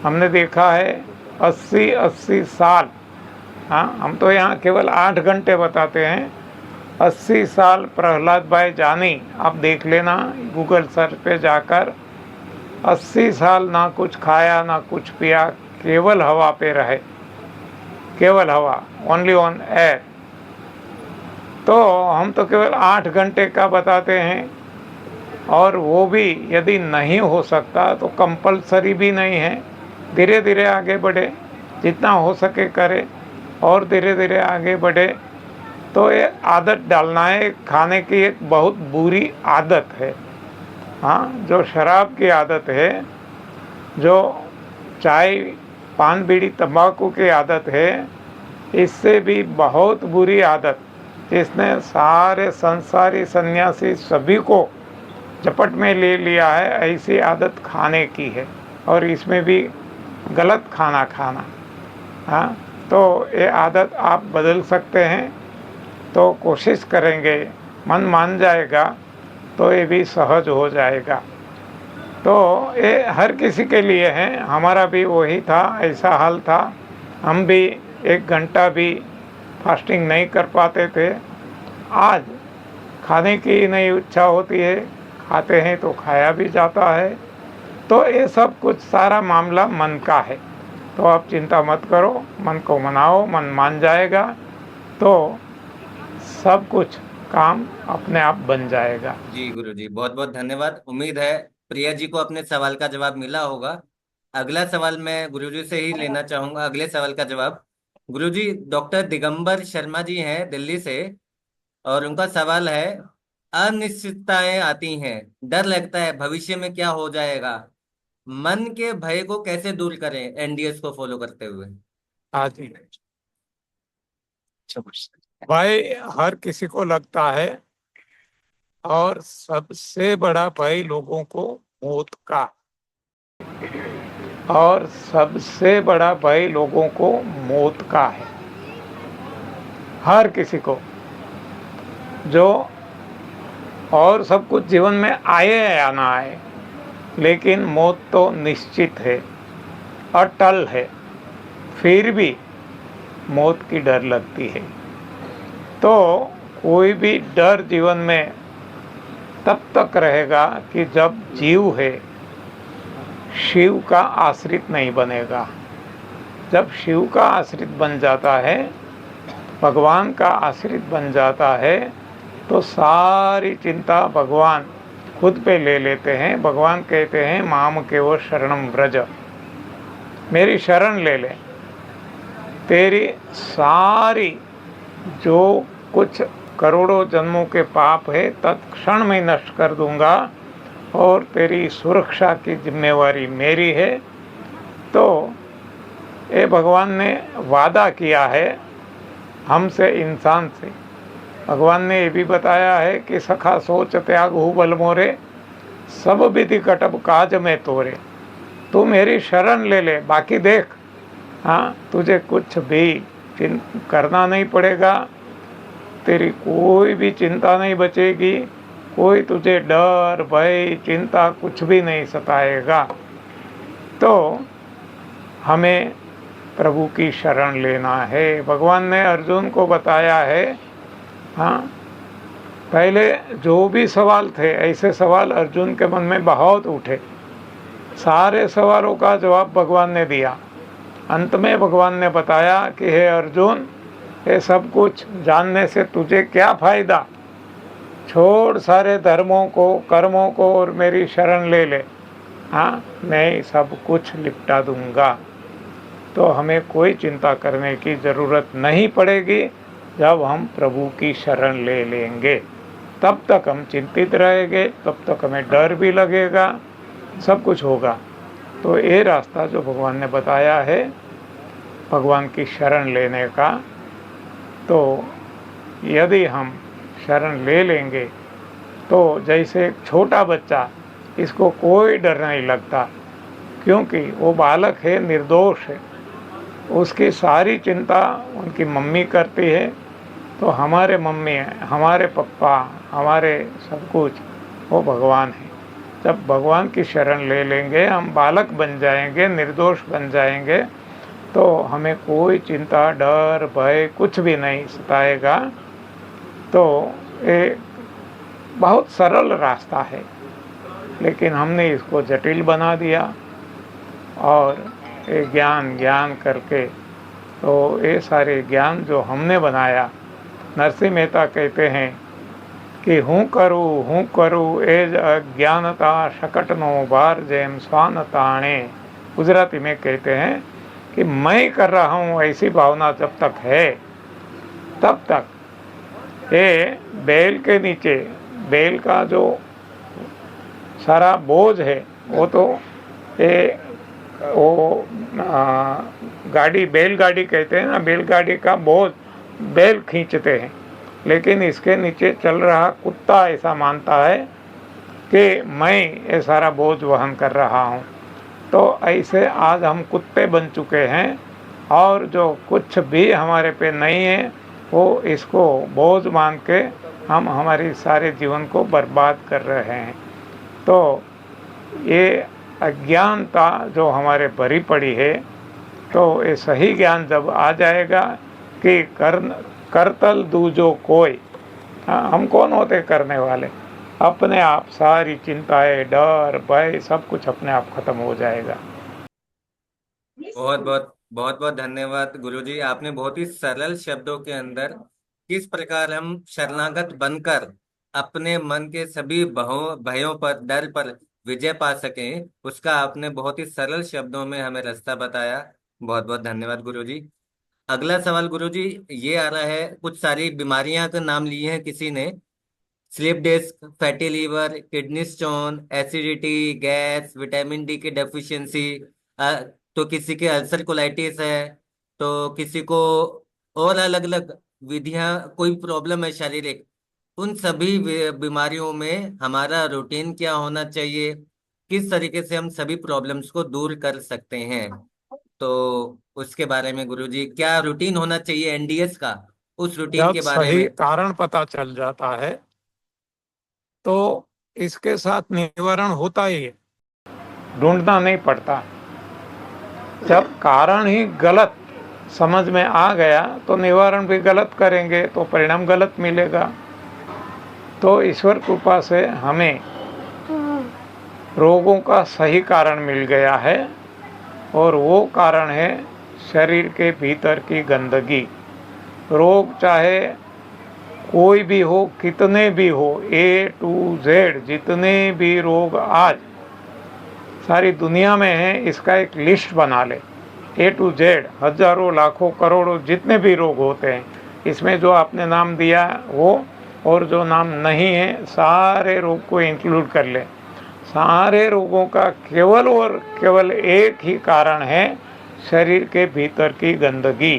हमने देखा है 80-80 साल, हाँ, हम तो यहाँ केवल 8 घंटे बताते हैं, 80 साल प्रहलाद भाई जानी, आप देख लेना गूगल सर्च पे जाकर, 80 साल ना कुछ खाया ना कुछ पिया, केवल हवा पे रहे, केवल हवा, ओनली ऑन एयर। तो हम तो केवल 8 घंटे का बताते हैं, और वो भी यदि नहीं हो सकता तो कंपलसरी भी नहीं है, धीरे धीरे आगे बढ़े, जितना हो सके करे और धीरे धीरे आगे बढ़े। तो ये आदत डालना है, खाने की एक बहुत बुरी आदत है। हाँ, जो शराब की आदत है, जो चाय पान बीड़ी तंबाकू की आदत है, इससे भी बहुत बुरी आदत, जिसने सारे संसारी सन्यासी सभी को झपट में ले लिया है, ऐसी आदत खाने की है, और इसमें भी गलत खाना खाना। हाँ, तो ये आदत आप बदल सकते हैं, तो कोशिश करेंगे, मन मान जाएगा तो ये भी सहज हो जाएगा। तो ये हर किसी के लिए है, हमारा भी वही था, ऐसा हाल था। हम भी 1 घंटा भी फास्टिंग नहीं कर पाते थे। आज खाने की नहीं इच्छा होती है, खाते हैं तो खाया भी जाता है। तो ये सब कुछ सारा मामला मन का है, तो आप चिंता मत करो, मन को मनाओ, मन मान जाएगा तो सब कुछ काम अपने आप बन जाएगा। जी गुरुजी, बहुत बहुत धन्यवाद। उम्मीद है प्रिया जी को अपने सवाल का जवाब मिला होगा। अगला सवाल मैं गुरुजी से ही लेना चाहूंगा। अगले सवाल का जवाब गुरुजी डॉक्टर दिगंबर शर्मा जी हैं दिल्ली से, और उनका सवाल है, अनिश्चितताएं आती हैं, डर लगता है भविष्य में क्या हो जाएगा, मन के भय को कैसे दूर करें एनडीएस को फॉलो करते हुए। हाँ जी भाई, हर किसी को लगता है, और सबसे बड़ा भय लोगों को मौत का, और सबसे बड़ा भय लोगों को मौत का है। हर किसी को, जो और सब कुछ जीवन में आए या ना आए, लेकिन मौत तो निश्चित है। अटल है, फिर भी मौत की डर लगती है। तो कोई भी डर जीवन में तब तक रहेगा कि जब जीव है शिव का आश्रित नहीं बनेगा। जब शिव का आश्रित बन जाता है, भगवान का आश्रित बन जाता है, तो सारी चिंता भगवान खुद पे ले लेते हैं। भगवान कहते हैं माम के वो शरणम व्रज, मेरी शरण ले ले, तेरी सारी जो कुछ करोड़ों जन्मों के पाप है तत्क्षण में नष्ट कर दूंगा और तेरी सुरक्षा की जिम्मेवारी मेरी है। तो ये भगवान ने वादा किया है हमसे, इंसान से। भगवान ने ये भी बताया है कि सखा सोच त्याग हु बल मोरे, सब विधि कटब काज में तोरे। तू मेरी शरण ले ले, बाकी देख, हाँ, तुझे कुछ भी करना नहीं पड़ेगा, तेरी कोई भी चिंता नहीं बचेगी, कोई तुझे डर भय चिंता कुछ भी नहीं सताएगा। तो हमें प्रभु की शरण लेना है। भगवान ने अर्जुन को बताया है, हाँ, पहले जो भी सवाल थे ऐसे सवाल अर्जुन के मन में बहुत उठे, सारे सवालों का जवाब भगवान ने दिया। अंत में भगवान ने बताया कि हे अर्जुन, ये सब कुछ जानने से तुझे क्या फायदा, छोड़ सारे धर्मों को कर्मों को और मेरी शरण ले ले, हाँ, मैं सब कुछ निपटा दूंगा। तो हमें कोई चिंता करने की ज़रूरत नहीं पड़ेगी। जब हम प्रभु की शरण ले लेंगे तब तक हम चिंतित रहेंगे, तब तक हमें डर भी लगेगा, सब कुछ होगा। तो ये रास्ता जो भगवान ने बताया है भगवान की शरण लेने का, तो यदि हम शरण ले लेंगे तो जैसे एक छोटा बच्चा, इसको कोई डर नहीं लगता क्योंकि वो बालक है, निर्दोष है, उसकी सारी चिंता उनकी मम्मी करती है। तो हमारे मम्मी है, हमारे पप्पा, हमारे सब कुछ वो भगवान है। जब भगवान की शरण ले लेंगे हम बालक बन जाएंगे, निर्दोष बन जाएंगे, तो हमें कोई चिंता डर भय कुछ भी नहीं सताएगा। तो ये बहुत सरल रास्ता है, लेकिन हमने इसको जटिल बना दिया और ये ज्ञान करके, तो ये सारे ज्ञान जो हमने बनाया, नरसिंह मेहता कहते हैं कि हूँ करूँ एज अज्ञानता शकटनो बार जेम स्वान ताणे। गुजराती में कहते हैं कि मैं कर रहा हूँ ऐसी भावना जब तक है तब तक ये बैल के नीचे, बैल का जो सारा बोझ है वो तो ये वो बैलगाड़ी कहते हैं ना, बैलगाड़ी का बोझ बैल खींचते हैं, लेकिन इसके नीचे चल रहा कुत्ता ऐसा मानता है कि मैं ये सारा बोझ वहन कर रहा हूँ। तो ऐसे आज हम कुत्ते बन चुके हैं और जो कुछ भी हमारे पे नहीं है वो इसको बोझ मान के हम हमारी सारे जीवन को बर्बाद कर रहे हैं। तो ये अज्ञानता जो हमारे भरी पड़ी है, तो ये सही ज्ञान जब आ जाएगा कि करतल दूजो कोई, हम कौन होते करने वाले, अपने आप सारी चिंताएं डर भय सब कुछ अपने आप खत्म हो जाएगा। बहुत बहुत धन्यवाद गुरुजी। आपने बहुत ही सरल शब्दों के अंदर किस प्रकार हम शरणागत बनकर अपने मन के सभी भयों पर, डर पर विजय पा सकें, उसका आपने बहुत ही सरल शब्दों में हमें रास्ता बताया। बहुत बहुत धन्यवाद गुरुजी। अगला सवाल गुरुजी ये आ रहा है, कुछ सारी बीमारियां का नाम लिए हैं किसी ने, slip disc, fatty liver, kidney stone, acidity, gas, vitamin D की डेफिशिएंसी, तो किसी के अल्सर कोलाइटिस है, तो किसी को और अलग अलग विधियां, कोई प्रॉब्लम है शारीरिक। उन सभी बीमारियों में हमारा रूटीन क्या होना चाहिए, किस तरीके से हम सभी प्रॉब्लम्स को दूर कर सकते हैं, तो उसके बारे में गुरुजी क्या रूटीन होना चाहिए एनडीएस का, उस रूटीन जब के बारे सही में। कारण पता चल जाता है तो इसके साथ निवारण होता ही है, ढूंढना नहीं पड़ता। जब कारण ही गलत समझ में आ गया तो निवारण भी गलत करेंगे तो परिणाम गलत मिलेगा। तो ईश्वर कृपा से हमें रोगों का सही कारण मिल गया है और वो कारण है शरीर के भीतर की गंदगी। रोग चाहे कोई भी हो, कितने भी हो, A to Z जितने भी रोग आज सारी दुनिया में हैं, इसका एक लिस्ट बना ले। A to Z हजारों लाखों करोड़ों जितने भी रोग होते हैं, इसमें जो आपने नाम दिया वो और जो नाम नहीं है सारे रोग को इंक्लूड कर ले। सारे रोगों का केवल और केवल एक ही कारण है, शरीर के भीतर की गंदगी।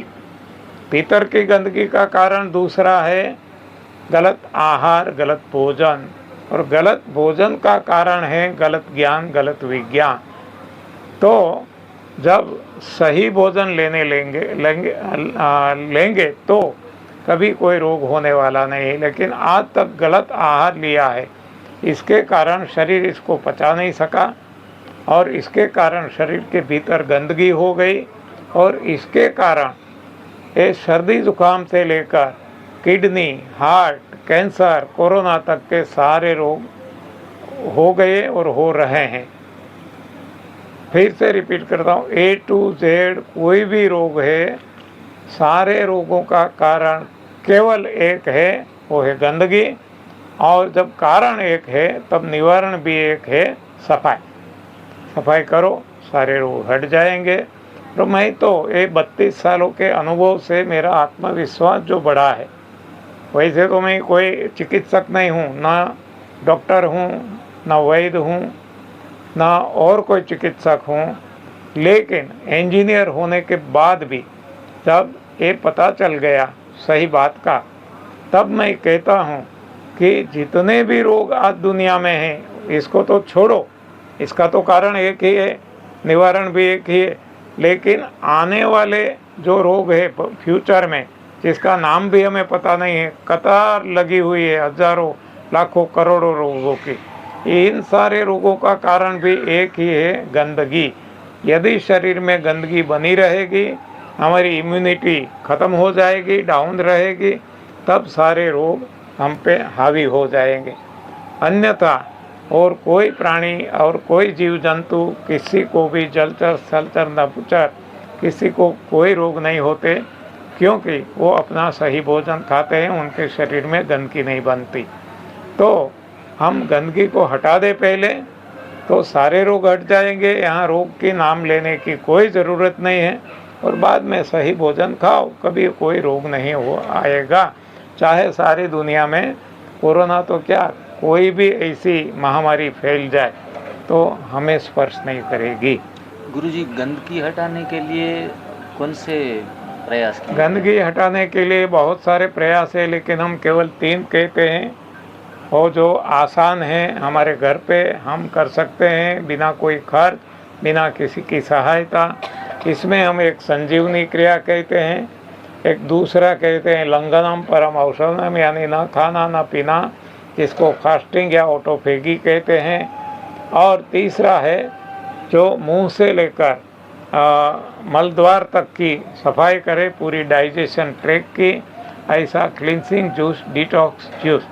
भीतर की गंदगी का कारण दूसरा है गलत आहार, गलत भोजन, और गलत भोजन का कारण है गलत ज्ञान, गलत विज्ञान। तो जब सही भोजन लेंगे तो कभी कोई रोग होने वाला नहीं, लेकिन आज तक गलत आहार लिया है, इसके कारण शरीर इसको पचा नहीं सका और इसके कारण शरीर के भीतर गंदगी हो गई और इसके कारण ये सर्दी जुकाम से लेकर किडनी, हार्ट, कैंसर, कोरोना तक के सारे रोग हो गए और हो रहे हैं। फिर से रिपीट करता हूँ, A to Z कोई भी रोग है, सारे रोगों का कारण केवल एक है, वो है गंदगी। और जब कारण एक है तब निवारण भी एक है, सफाई। सफाई करो, सारे रोग हट जाएंगे। तो मैं तो ये 32 सालों के अनुभव से मेरा आत्मविश्वास जो बढ़ा है, वैसे तो मैं कोई चिकित्सक नहीं हूँ, ना डॉक्टर हूँ, ना वैद्य हूँ, ना और कोई चिकित्सक हूँ, लेकिन इंजीनियर होने के बाद भी जब ये पता चल गया सही बात का, तब मैं कहता हूँ कि जितने भी रोग आज दुनिया में हैं, इसको तो छोड़ो, इसका तो कारण एक ही है, निवारण भी एक ही है, लेकिन आने वाले जो रोग है फ्यूचर में, जिसका नाम भी हमें पता नहीं है, कतार लगी हुई है हजारों लाखों करोड़ों रोगों की, इन सारे रोगों का कारण भी एक ही है, गंदगी। यदि शरीर में गंदगी बनी रहेगी, हमारी इम्यूनिटी ख़त्म हो जाएगी, डाउन रहेगी, तब सारे रोग हम पे हावी हो जाएंगे। अन्यथा और कोई प्राणी और कोई जीव जंतु, किसी को भी जलचर, स्थलचर, नभचर, किसी को कोई रोग नहीं होते, क्योंकि वो अपना सही भोजन खाते हैं, उनके शरीर में गंदगी नहीं बनती। तो हम गंदगी को हटा दें पहले, तो सारे रोग हट जाएंगे। यहाँ रोग के नाम लेने की कोई ज़रूरत नहीं है, और बाद में सही भोजन खाओ, कभी कोई रोग नहीं हो आएगा। चाहे सारी दुनिया में कोरोना तो क्या, कोई भी ऐसी महामारी फैल जाए तो हमें स्पर्श नहीं करेगी। गुरुजी, गंदगी हटाने के लिए कौन से प्रयास किए? गंदगी हटाने के लिए बहुत सारे प्रयास है, लेकिन हम केवल 3 कहते हैं, और जो आसान है, हमारे घर पे हम कर सकते हैं बिना कोई खर्च, बिना किसी की सहायता। इसमें हम एक संजीवनी क्रिया कहते हैं, एक दूसरा कहते हैं लंघनम परम औषधम, यानी ना खाना ना पीना, जिसको फास्टिंग या ऑटोफेगी कहते हैं। और तीसरा है जो मुंह से लेकर मलद्वार तक की सफाई करे, पूरी डाइजेशन ट्रैक की, ऐसा क्लिनसिंग जूस, डिटॉक्स जूस।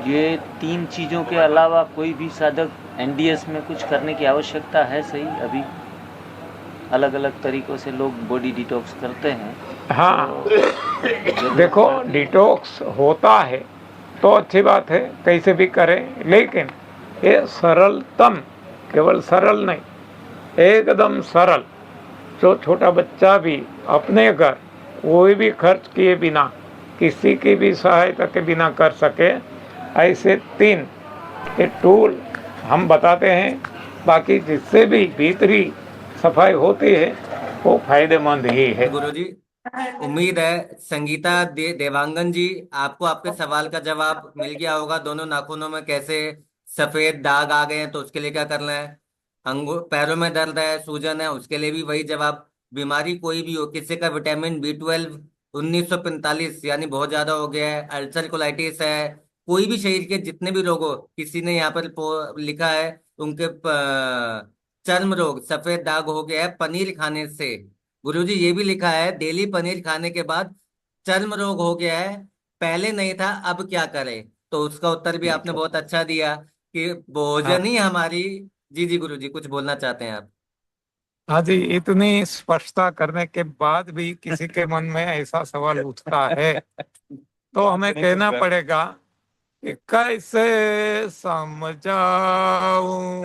ये 3 चीज़ों के अलावा कोई भी साधक एनडीएस में कुछ करने की आवश्यकता है? सही, अभी अलग अलग तरीक़ों से लोग बॉडी डिटॉक्स करते हैं। हाँ, देखो, डिटॉक्स होता है तो अच्छी बात है, कैसे भी करें, लेकिन ये सरलतम, केवल सरल नहीं, एकदम सरल, जो छोटा बच्चा भी अपने घर कोई भी खर्च किए बिना, किसी की भी सहायता के बिना कर सके, ऐसे 3 ये टूल हम बताते हैं। बाकी जिससे भी भीतरी सफाई होती है वो फायदेमंद ही है। गुरुजी, उम्मीद है संगीता देवांगन जी, आपको आपके सवाल का जवाब मिल गया होगा। दोनों नाखूनों में कैसे सफेद दाग आ गए हैं तो उसके लिए क्या करना है, पैरों में दर्द है, सूजन है, उसके लिए भी वही जवाब। बीमारी कोई भी हो, किसी का विटामिन B12 1945 यानी बहुत ज्यादा हो गया है, अल्सर कोलाइटिस है, कोई भी शरीर के जितने भी रोग हो, किसी ने यहाँ पर लिखा है उनके चर्म रोग, सफेद दाग हो गया है पनीर खाने से। गुरुजी ये भी लिखा है डेली पनीर खाने के बाद चर्म रोग हो गया है, पहले नहीं था अब क्या करें। तो उसका उत्तर भी आपने बहुत अच्छा दिया कि भोजन ही हमारी। जी जी गुरुजी, कुछ बोलना चाहते हैं आप? हाँ जी, इतनी स्पष्टता करने के बाद भी किसी के मन में ऐसा सवाल उठता है तो हमें कहना पड़ेगा कि कैसे समझाऊं,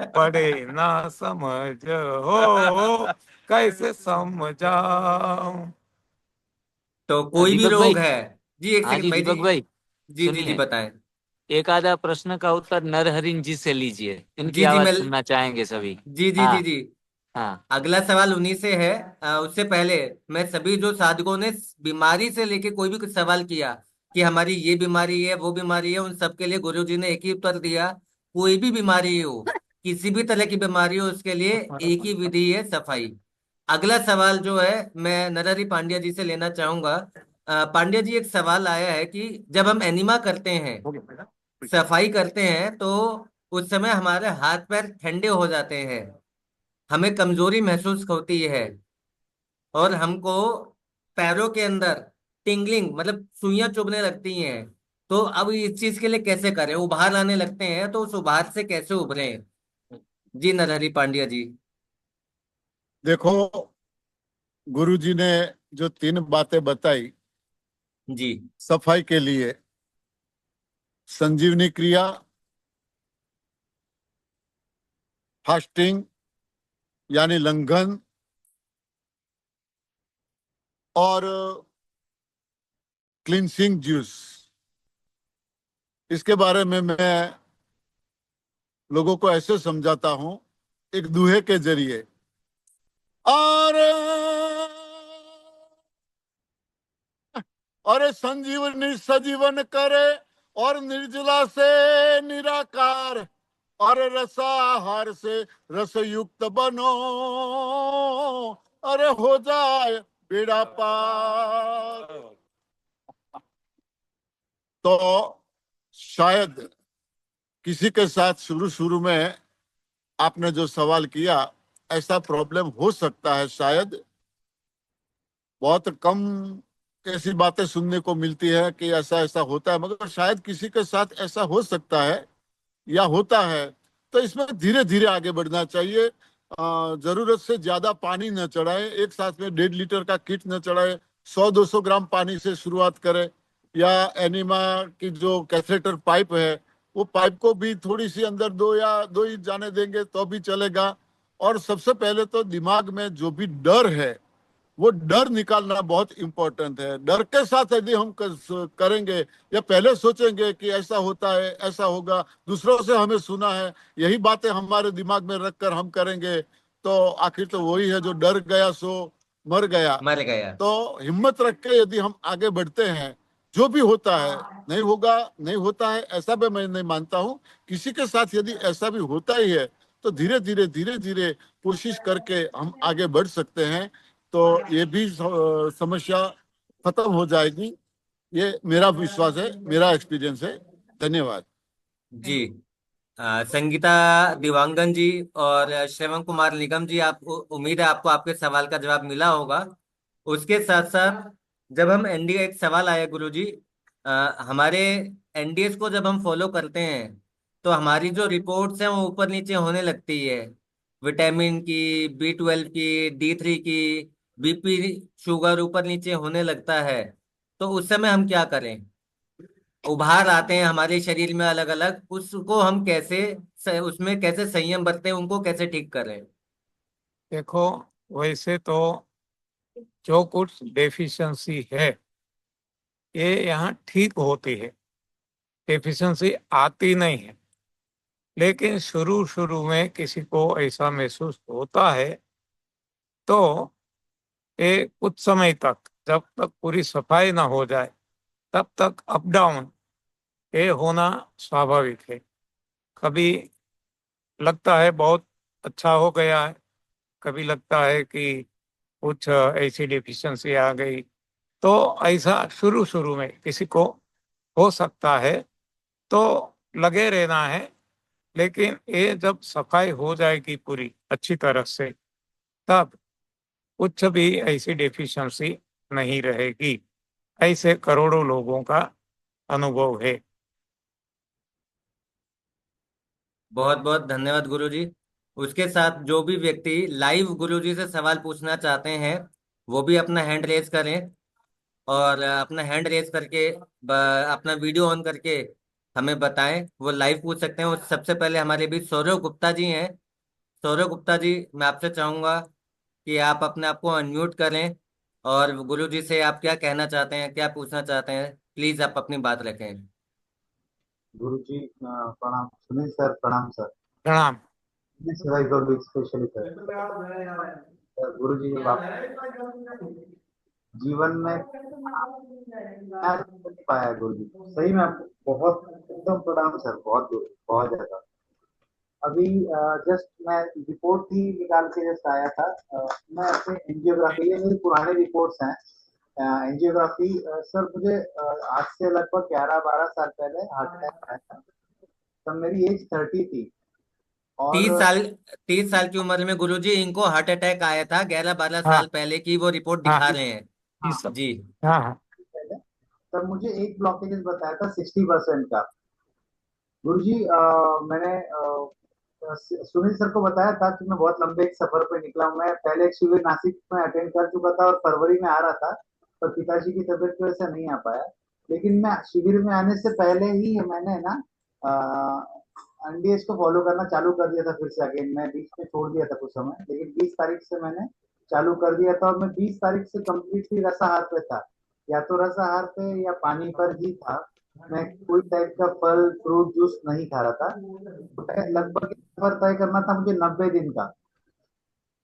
पढ़े ना समझ हो, कैसे समझाऊं। तो कोई भी दीपक रोग भाई। है। जी एक हाँ सेकंड जी भाई जी। दीपक भाई, जी जी जी सुनिए, बताएं। एक आधा प्रश्न का उत्तर नरहरिन जी से लीजिए, इनकी जी जी आवाज मैं। सुनना चाहेंगे सभी। जी जी हाँ। जी जी। हाँ। अगला सवाल उन्हीं से है। उससे पहले मैं सभी जो साधकों ने बीमारी से लेके कोई भी कुछ सवाल किया कि हमारी ये बीमारी है वो बीमारी है, उन सबके लिए गुरु जी ने एक ही उत्तर दिया। कोई भी बीमारी हो, किसी भी तरह की बीमारी हो, उसके लिए एक ही विधि है, सफाई। अगला सवाल जो है मैं नरहरि पांड्या जी से लेना चाहूंगा। पांड्या जी, एक सवाल आया है कि जब हम एनिमा करते हैं, सफाई करते हैं, तो उस समय हमारे हाथ पैर ठंडे हो जाते हैं, हमें कमजोरी महसूस होती है, और हमको पैरों के अंदर टिंगलिंग मतलब सुइयां चुभने लगती हैं। तो अब इस चीज के लिए कैसे करें? उबार आने लगते हैं, तो उस उबार से कैसे उभरें? जी नरहरि पांड्या जी। देखो, गुरु जी ने जो 3 बातें बताई जी सफाई के लिए, संजीवनी क्रिया, फास्टिंग यानी लंघन, और क्लिनसिंग जूस, इसके बारे में मैं लोगों को ऐसे समझाता हूं एक दूहे के जरिए। और अरे संजीवनी सजीवन करे, और निर्जला से निराकार, और रसाहार से रस युक्त बनो, अरे हो जाए बेड़ा पार। तो शायद किसी के साथ शुरू शुरू में आपने जो सवाल किया, ऐसा प्रॉब्लम हो सकता है। शायद बहुत कम ऐसी बातें सुनने को मिलती है कि ऐसा ऐसा होता है, मगर शायद किसी के साथ ऐसा हो सकता है या होता है। तो इसमें धीरे धीरे आगे बढ़ना चाहिए। जरूरत से ज्यादा पानी न चढ़ाए, एक साथ में 1.5 लीटर का किट न चढ़ाए। 100-200 ग्राम पानी से शुरुआत करें, या एनिमा की जो कैथेटर पाइप है, वो पाइप को भी थोड़ी सी अंदर 2 इंच जाने देंगे तो भी चलेगा। और सबसे पहले तो दिमाग में जो भी डर है, वो डर निकालना बहुत इंपॉर्टेंट है। डर के साथ यदि हम करेंगे, या पहले सोचेंगे कि ऐसा होता है ऐसा होगा, दूसरों से हमें सुना है, यही बातें हमारे दिमाग में रखकर हम करेंगे, तो आखिर तो वही है जो डर गया सो मर गया। मर गया। तो हिम्मत रख के यदि हम आगे बढ़ते हैं, जो भी होता है, नहीं होगा नहीं होता है ऐसा भी मैं नहीं मानता हूँ। किसी के साथ यदि ऐसा भी होता ही है, तो धीरे धीरे कोशिश करके हम आगे बढ़ सकते हैं, तो ये भी समस्या खत्म हो जाएगी। ये मेरा विश्वास है, मेरा एक्सपीरियंस है। धन्यवाद। जी। संगीता दिवांगन जी और श्रवण कुमार निगम जी, आप उम्मीद है आपको आपके सवाल का जवाब मिला होगा। उसके साथ साथ जब हम एनडीए, एक सवाल आया गुरुजी, हमारे एनडीएस को जब हम फॉलो करते हैं, तो हमारी जो रिपोर्ट्स हैं वो ऊपर नीचे होने लगती है, विटामिन की, B12 की, D3 की, बीपी शुगर ऊपर नीचे होने लगता है। तो उस समय हम क्या करें? उभार आते हैं हमारे शरीर में अलग अलग, उसको हम कैसे उसमें कैसे संयम बरतें, उनको कैसे ठीक करें? देखो, वैसे तो जो कुछ डेफिशिएंसी है ये यहाँ ठीक होती है, डेफिशिएंसी आती नहीं है। लेकिन शुरू शुरू में किसी को ऐसा महसूस होता है तो ये कुछ समय तक, जब तक पूरी सफाई ना हो जाए तब तक अप डाउन ये होना स्वाभाविक है। कभी लगता है बहुत अच्छा हो गया है, कभी लगता है कि कुछ ऐसी डेफिशिएंसी आ गई। तो ऐसा शुरू शुरू में किसी को हो सकता है, तो लगे रहना है लेकिन ये जब सफाई हो जाएगी पूरी अच्छी तरह से, तब कुछ भी ऐसी डेफिशिएंसी नहीं रहेगी। ऐसे करोड़ों लोगों का अनुभव है। बहुत बहुत धन्यवाद गुरुजी। उसके साथ जो भी व्यक्ति लाइव गुरुजी से सवाल पूछना चाहते हैं वो भी अपना हैंड रेज करें, और अपना हैंड रेज करके अपना वीडियो ऑन करके हमें बताएं, वो लाइव पूछ सकते हैं। और सबसे पहले हमारे बीच सौरव गुप्ता जी हैं। सौरव गुप्ता जी, मैं आपसे चाहूंगा कि आप अपने आप को अनम्यूट करें और गुरुजी से आप क्या कहना चाहते हैं, क्या पूछना चाहते हैं, प्लीज आप अपनी बात रखें। गुरु जी प्रणाम। सुनील सर प्रणाम सर। प्रणाम। स्पेशली सर गुरु जी, जीवन में क्या नहीं पाया गुरु जी, सही में आपको बहुत एकदम प्रणाम सर, बहुत बहुत ज्यादा। अभी जस्ट मैं रिपोर्ट ही निकाल के जस्ट आया था। मैं अपने एंजियोग्राफी, ये मेरी पुराने रिपोर्ट्स हैं। एंजियोग्राफी सर मुझे आज से लगभग 11-12 साल पहले हार्ट अटैक आया था। तब मेरी एज 30 थी। और 30 साल, 30 साल की उम्र में गुरुजी इनको हार्ट अटैक आया था, 11-12 साल हाँ पहले की वो रिपोर्ट हाँ दिखा रहे हैं। ये सब। जी। हाँ हाँ तब मुझे एक ब्लॉकेजेस बताया था 60% का। गुरुजी मैंने सुनील सर को बताया था कि मैं बहुत लंबे एक सफर पे निकला हूं। मैं पहले एक शिविर नासिक में अटेंड कर चुका था और फरवरी में आ रहा था, पर पिताजी की तबीयत की वजह से नहीं आ पाया। लेकिन मैं शिविर में आने से पहले ही मैंने ना एनडीएस को फॉलो करना चालू कर दिया था फिर से अगेन। मैं बीच में छोड़ दिया था कुछ समय, लेकिन 20 तारीख से मैंने चालू कर दिया था। और मैं 20 तारीख से कम्प्लीटली रसाहार पे था, या तो रसाहार पे या पानी पर ही था। मैं कोई टाइप का फल फ्रूट जूस नहीं खा रहा था। लगभग सफर तय करना था मुझे 90 दिन का,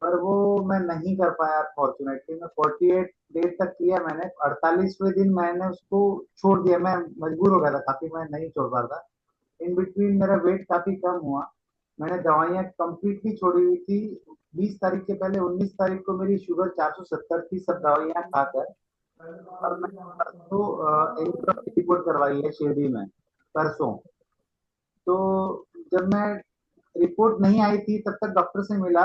पर वो मैं नहीं कर पाया फॉर्चुनेटली। मैं 48 डेज तक किया मैंने, 48वें दिन मैंने उसको छोड़ दिया। मैं मजबूर हो गया था काफी, मैं नहीं छोड़ पा रहा था। इन बिटवीन मेरा वेट काफी कम हुआ। मैंने दवाइयाँ कंप्लीटली छोड़ी हुई थी। 20 तारीख के पहले 19 तारीख को मेरी शुगर 470 थी, सब दवाइयाँ खाकर। और मैं परसों रिपोर्ट करवाई है शिरडी में परसों। तो जब मैं रिपोर्ट नहीं आई थी तब तक डॉक्टर से मिला,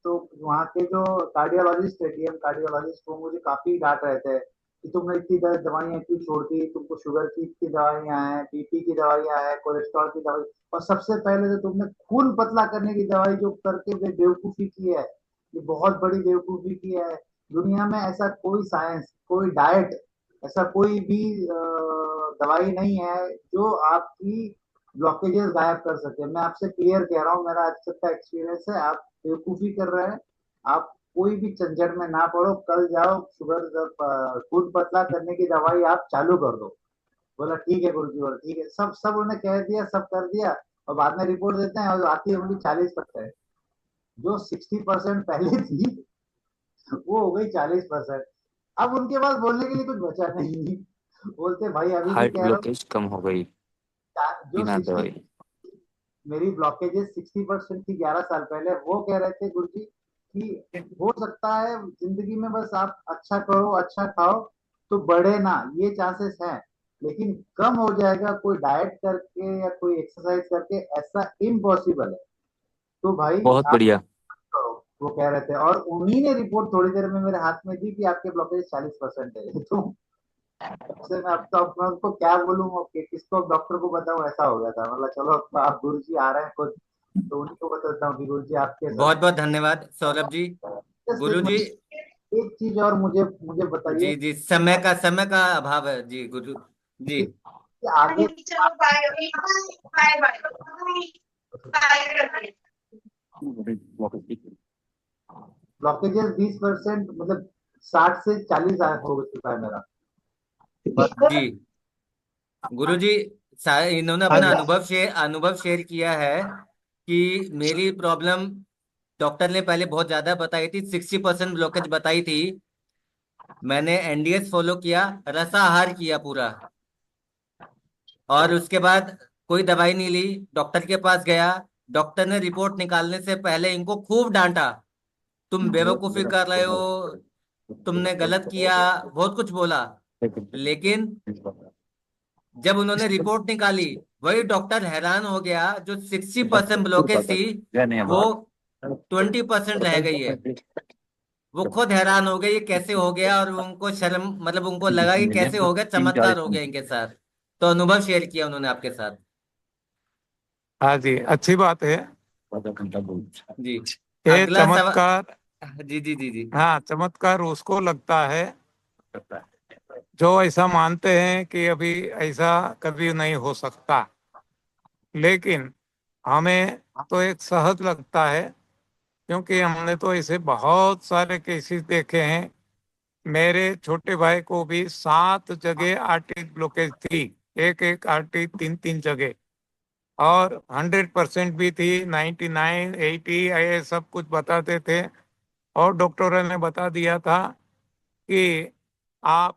तो वहाँ के जो कार्डियोलॉजिस्ट है, डीएम कार्डियोलॉजिस्ट, वो मुझे काफी डांट रहे थे कि तुमने इतनी दवाइयाँ क्यों छोड़ दी, तुमको शुगर की इतनी दवाइयाँ हैं, बीपी की दवाइयाँ हैं, कोलेस्ट्रॉल की दवाई, और सबसे पहले तो तुमने खून पतला करने की दवाई जो करके बेवकूफी की है, ये बहुत बड़ी बेवकूफी की है। दुनिया में ऐसा कोई साइंस, कोई डाइट, ऐसा कोई भी दवाई नहीं है जो आपकी ब्लॉकेजेस गायब कर सके। मैं आपसे क्लियर कह रहा हूँ, मेरा आज तक का एक्सपीरियंस है। आप बेवकूफी कर रहे हैं, आप कोई भी झंझट में ना पड़ो, कल जाओ शुगर खून पतला करने की दवाई आप चालू कर दो। बोला ठीक है गुरु जी, बोला ठीक है। सब सब उन्होंने कह दिया, सब कर दिया, और बाद में रिपोर्ट देते हैं और आती है उनकी 40%। जो 60% पहले थी वो हो गई 40%। अब उनके पास बोलने के लिए कुछ बचा नहीं। बोलते भाई अभी भी हार्ट कह रहा ब्लॉकेज कम हो गई हूँ जो बिना 60, दवाई। मेरी ब्लॉकेजेस 60% थी 11 साल पहले, वो कह रहे थे गुरु जी कि हो सकता है जिंदगी में बस आप अच्छा करो, अच्छा खाओ तो बढ़े ना, ये चांसेस हैं, लेकिन कम हो जाएगा कोई डाइट करके या कोई एक्सरसाइज करके, ऐसा इम्पॉसिबल है। तो भाई बहुत आप बढ़िया। करो, वो कह रहे थे। और उन्हीं ने रिपोर्ट थोड़ी देर में मेरे हाथ में दी कि आपके ब्लॉकेज 40% है। तो से मैं अब तो अब मैं उनको क्या बोलूँ, किसको डॉक्टर को बताऊं, ऐसा हो गया था। मतलब चलो अब आप गुरु जी आ रहे हैं खुद, तो उन्हीं को बताता हूँ कि गुरु जी आपके साथ। बहुत बहुत धन्यवाद सौरभ जी। जस्ट गुरु जी, एक चीज और मुझे मुझे बताइए जी जी, समय का अभाव है जी गुरु जी। कि आगे ब्लॉकेजेस 20%, मतलब 60 से 40 हो चुका है मेरा। जी गुरु जी, इन्होंने हाँ अपना जी अनुभव शेयर किया है कि मेरी प्रॉब्लम डॉक्टर ने पहले बहुत ज्यादा बताई थी, 60% ब्लॉकेज बताई थी। मैंने एनडीएस फॉलो किया, रसाहार किया पूरा, और उसके बाद कोई दवाई नहीं ली। डॉक्टर के पास गया, डॉक्टर ने रिपोर्ट निकालने से पहले इनको खूब डांटा, तुम बेवकूफी कर रहे हो, तुमने गलत किया, बहुत कुछ बोला। लेकिन जब उन्होंने रिपोर्ट निकाली वही डॉक्टर हैरान हो गया, जो 60% ब्लॉकेज थी वो 20% रह गई है। वो खुद हैरान हो गए ये कैसे हो गया, और उनको शर्म, मतलब उनको लगा कि कैसे हो गया, चमत्कार हो गया इनके साथ। तो अनुभव शेयर किया उन्होंने आपके साथ। हाँ जी, अच्छी बात है। जी। ये अगला सवाल। चमत्कार, जी जी जी जी। हाँ, चमत्कार उसको लगता है जो ऐसा मानते हैं कि अभी ऐसा कभी नहीं हो सकता। लेकिन हमें तो एक सहज लगता है, क्योंकि हमने तो ऐसे बहुत सारे केसेस देखे हैं। मेरे छोटे भाई को भी 7 जगह आर्टरी ब्लॉकेज थी, एक एक आर्टरी 3 3 जगह, और 100% भी थी, 99 80 ये सब कुछ बताते थे। और डॉक्टरों ने बता दिया था कि आप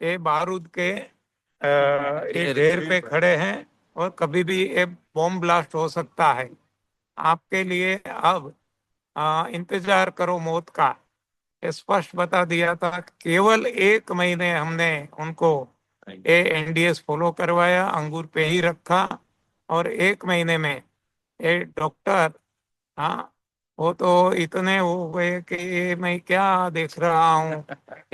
ये बारूद के एक ढेर पे खड़े हैं, और कभी भी ये बॉम्ब ब्लास्ट हो सकता है। आपके लिए अब इंतजार करो मौत का, स्पष्ट बता दिया था। केवल 1 महीने हमने उनको ये एनडीएस फॉलो करवाया, अंगूर पे ही रखा, और 1 महीने में ये डॉक्टर, हाँ, वो तो इतने हो गए कि ये मैं क्या देख रहा हूँ,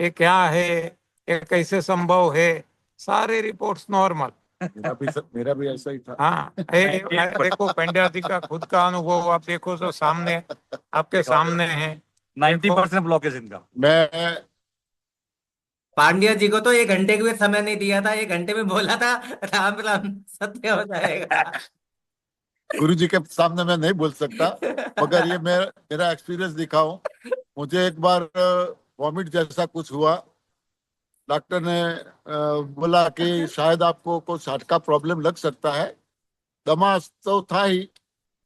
ये क्या है, ये कैसे संभव है। सारे रिपोर्ट्स नॉर्मल। मेरा भी ऐसा ही था। हाँ, ये देखो पंड्या जी का खुद का अनुभव आप देखो तो सामने, आपके सामने है। 90% ब्लॉकेज इनका। मैं पांड्या जी को तो 1 घंटे का भी समय नहीं दिया था, 1 घंटे में बोला था राम राम सत्य हो जाएगा। गुरु जी के सामने मैं नहीं बोल सकता, मगर ये मेरा एक्सपीरियंस दिखाऊं। मुझे एक बार वॉमिट जैसा कुछ हुआ। डॉक्टर ने बोला कि शायद आपको कुछ हार्ट का प्रॉब्लम लग सकता है। दमा तो था ही,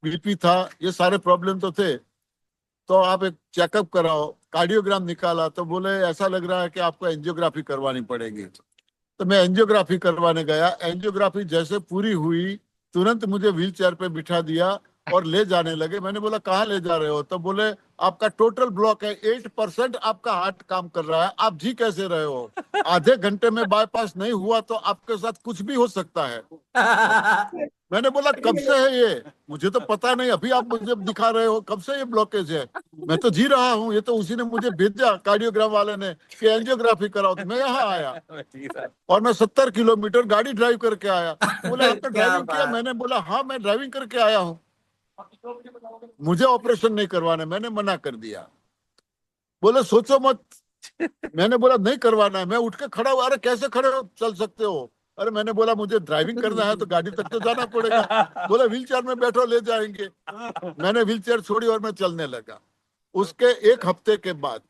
बीपी था, ये सारे प्रॉब्लम तो थे। तो आप एक चेकअप कराओ। कार्डियोग्राम निकाला तो बोले ऐसा लग रहा है कि आपको एंजियोग्राफी करवानी पड़ेगी। तो मैं एंजियोग्राफी करवाने गया। एंजियोग्राफी जैसे पूरी हुई, तुरंत मुझे व्हील चेयर पे बिठा दिया और ले जाने लगे। मैंने बोला कहाँ ले जा रहे हो? तो बोले आपका टोटल ब्लॉक है, 8% आपका हार्ट काम कर रहा है, आप जी कैसे रहे हो? आधे घंटे में बाईपास नहीं हुआ तो आपके साथ कुछ भी हो सकता है। मैंने बोला कब से है ये? मुझे तो पता नहीं, अभी आप मुझे दिखा रहे हो, कब से ये ब्लॉकेज है? मैं तो जी रहा हूँ। ये तो उसी ने मुझे भेजा, कार्डियोग्राम वाले ने, कि एंजियोग्राफी कराओ। तो मैं यहाँ आया और मैं 70 किलोमीटर गाड़ी ड्राइव करके आया। बोले आपने क्या ड्राइविंग किया? बात। मैंने बोला हाँ, मैं ड्राइविंग करके आया हूँ, मुझे ऑपरेशन नहीं करवाना है। मैंने मना कर दिया। बोले सोचो मत। मैंने बोला नहीं करवाना है। मैं उठ के खड़ा हुआ। अरे कैसे खड़े हो, चल सकते हो? अरे मैंने बोला मुझे ड्राइविंग करना है तो गाड़ी तक तो जाना पड़ेगा। बोला व्हील चेयर में बैठो, ले जाएंगे। मैंने व्हील चेयर छोड़ी और मैं चलने लगा। उसके 1 हफ्ते के बाद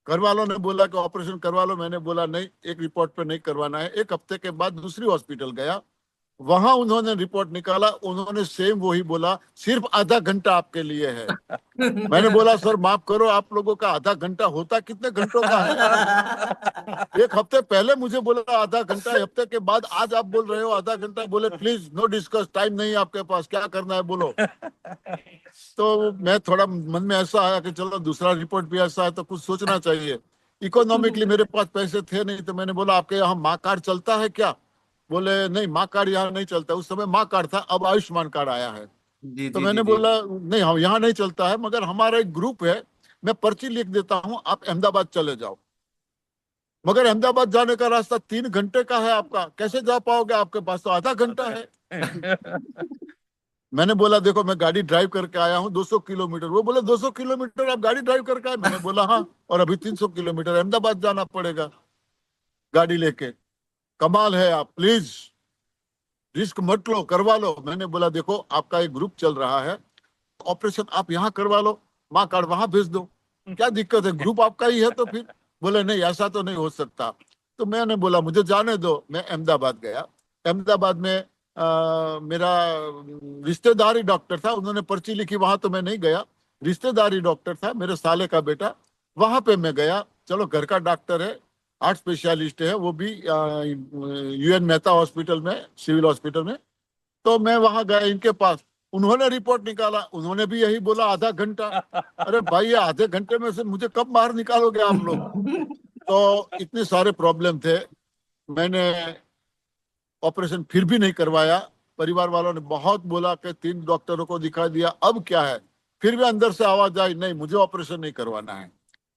घर वालों ने बोला कि ऑपरेशन करवा लो। मैंने बोला नहीं, एक रिपोर्ट पे नहीं करवाना है। 1 हफ्ते के बाद दूसरी हॉस्पिटल गया, वहां उन्होंने रिपोर्ट निकाला। उन्होंने सेम वही बोला, सिर्फ आधा घंटा आपके लिए है। मैंने बोला सर माफ करो, आप लोगों का आधा घंटा होता कितने घंटों का है? 1 हफ्ते पहले मुझे बोला आधा घंटा, 1 हफ्ते के बाद आज आप बोल रहे हो आधा घंटा। बोले प्लीज नो डिस्कस, टाइम नहीं है आपके पास, क्या करना है बोलो। तो मैं थोड़ा मन में ऐसा आया कि चलो दूसरा रिपोर्ट भी ऐसा है तो कुछ सोचना चाहिए। इकोनॉमिकली मेरे पास पैसे थे नहीं, तो मैंने बोला आपके यहाँ माँ कार्ड चलता है क्या? बोले नहीं, माँ कार्ड यहाँ नहीं चलता। उस समय माँ कार्ड था, अब आयुष्मान कार्ड आया है। जी तो जी जी मैंने जी। बोला नहीं, हम यहाँ नहीं चलता है, मगर हमारा एक ग्रुप है, मैं पर्ची लिख देता हूँ, आप अहमदाबाद चले जाओ। मगर अहमदाबाद जाने का रास्ता 3 घंटे का है आपका, कैसे जा पाओगे? आपके पास तो आधा घंटा है। मैंने बोला देखो मैं गाड़ी ड्राइव करके आया हूँ 200 किलोमीटर। वो बोले 200 किलोमीटर आप गाड़ी ड्राइव करके आए? मैंने बोला हाँ, और अभी 300 किलोमीटर अहमदाबाद जाना पड़ेगा गाड़ी लेके। कमाल है आप, प्लीज रिस्क मत लो, करवा लो। मैंने बोला देखो आपका एक ग्रुप चल रहा है, ऑपरेशन आप यहाँ करवा लो, माँ कार्ड वहां भेज दो, क्या दिक्कत है? ग्रुप आपका ही है तो फिर। बोले नहीं ऐसा तो नहीं हो सकता। तो मैंने बोला मुझे जाने दो। मैं अहमदाबाद गया। अहमदाबाद में मेरा रिश्तेदारी डॉक्टर था, उन्होंने पर्ची लिखी, वहां तो मैं नहीं गया। रिश्तेदारी डॉक्टर था, मेरे साले का बेटा, वहां पे मैं गया। चलो घर का डॉक्टर है, हार्ट स्पेशलिस्ट है, वो भी UN मेहता हॉस्पिटल में, सिविल हॉस्पिटल में। तो मैं वहां गया इनके पास, उन्होंने रिपोर्ट निकाला, उन्होंने भी यही बोला आधा घंटा। अरे भाई ये आधे घंटे में से मुझे कब बाहर निकालोगे आप लोग? तो इतने सारे प्रॉब्लम थे। मैंने ऑपरेशन फिर भी नहीं करवाया। परिवार वालों ने बहुत बोला कि 3 डॉक्टरों को दिखा दिया, अब क्या है, फिर भी अंदर से आवाज आई, नहीं मुझे ऑपरेशन नहीं करवाना है।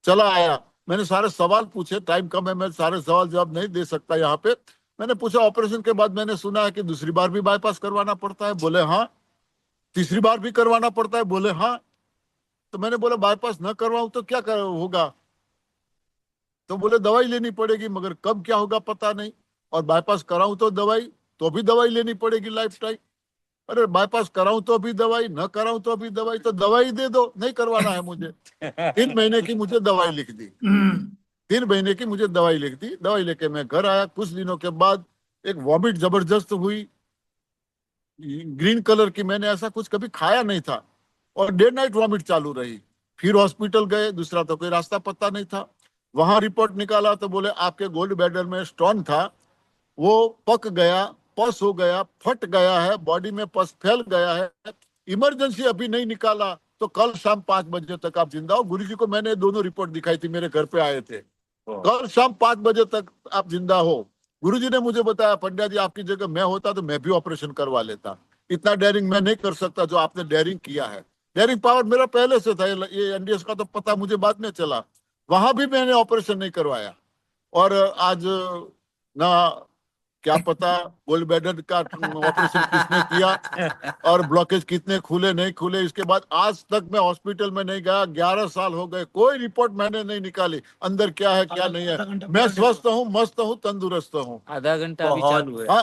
चला आया, मैंने सारे सवाल पूछे, टाइम कम है, मैं सारे सवाल जवाब नहीं दे सकता यहाँ पे। मैंने पूछा ऑपरेशन के बाद मैंने सुना है कि दूसरी बार भी बाईपास करवाना पड़ता है, बोले हाँ। तीसरी बार भी करवाना पड़ता है, बोले हाँ। तो मैंने बोला बाईपास न करवाऊं तो क्या होगा, तो बोले दवाई लेनी पड़ेगी, मगर कब क्या होगा पता नहीं, और बाईपास कराऊं तो दवाई, तो भी दवाई लेनी पड़ेगी लाइफ टाइम। अरे बाईपास कराऊं तो भी दवाई, न कराऊं तो भी दवाई, तो दवाई दे दो, नहीं करवाना है मुझे। 3 महीने की मुझे दवाई लिख दी, 3 महीने की मुझे दवाई लिख दी। दवाई लेके मैं घर आया, कुछ दिनों के बाद एक वॉमिट जबरदस्त हुई, ग्रीन कलर की, मैंने ऐसा कुछ कभी खाया नहीं था, और डे नाइट वॉमिट चालू रही। फिर हॉस्पिटल गए, दूसरा तो कोई रास्ता पता नहीं था। वहां रिपोर्ट निकाला तो बोले आपके गोल्ड बैडर में स्टोन था, वो पक गया, पस हो गया, फट गया है, बॉडी में पस फैल गया है, इमरजेंसी अभी नहीं निकाला तो कल शाम 5 बजे तक आप जिंदा हो। गुरुजी को मैंने दोनों रिपोर्ट दिखाई थी, मेरे घर पे आए थे, कल शाम 5 बजे तक आप जिंदा हो। गुरुजी ने मुझे बताया पंड्या जी आपकी जगह मैं होता तो मैं भी ऑपरेशन करवा लेता, इतना डेयरिंग मैं नहीं कर सकता जो आपने डेयरिंग किया है। डेयरिंग पावर मेरा पहले से था, ये एनडीएस का तो पता मुझे बाद में चला। वहां भी मैंने ऑपरेशन नहीं करवाया, और आज ना क्या पता गोल्ड बैडर का ऑपरेशन किसने किया और ब्लॉकेज कितने खुले नहीं खुले। इसके बाद आज तक मैं हॉस्पिटल में नहीं गया, 11 साल हो गए, कोई रिपोर्ट मैंने नहीं निकाली अंदर क्या है क्या नहीं है। मैं स्वस्थ हूँ, मस्त हूँ, तंदुरुस्त हूँ। आधा घंटा अभी बहुत चालू है। हाँ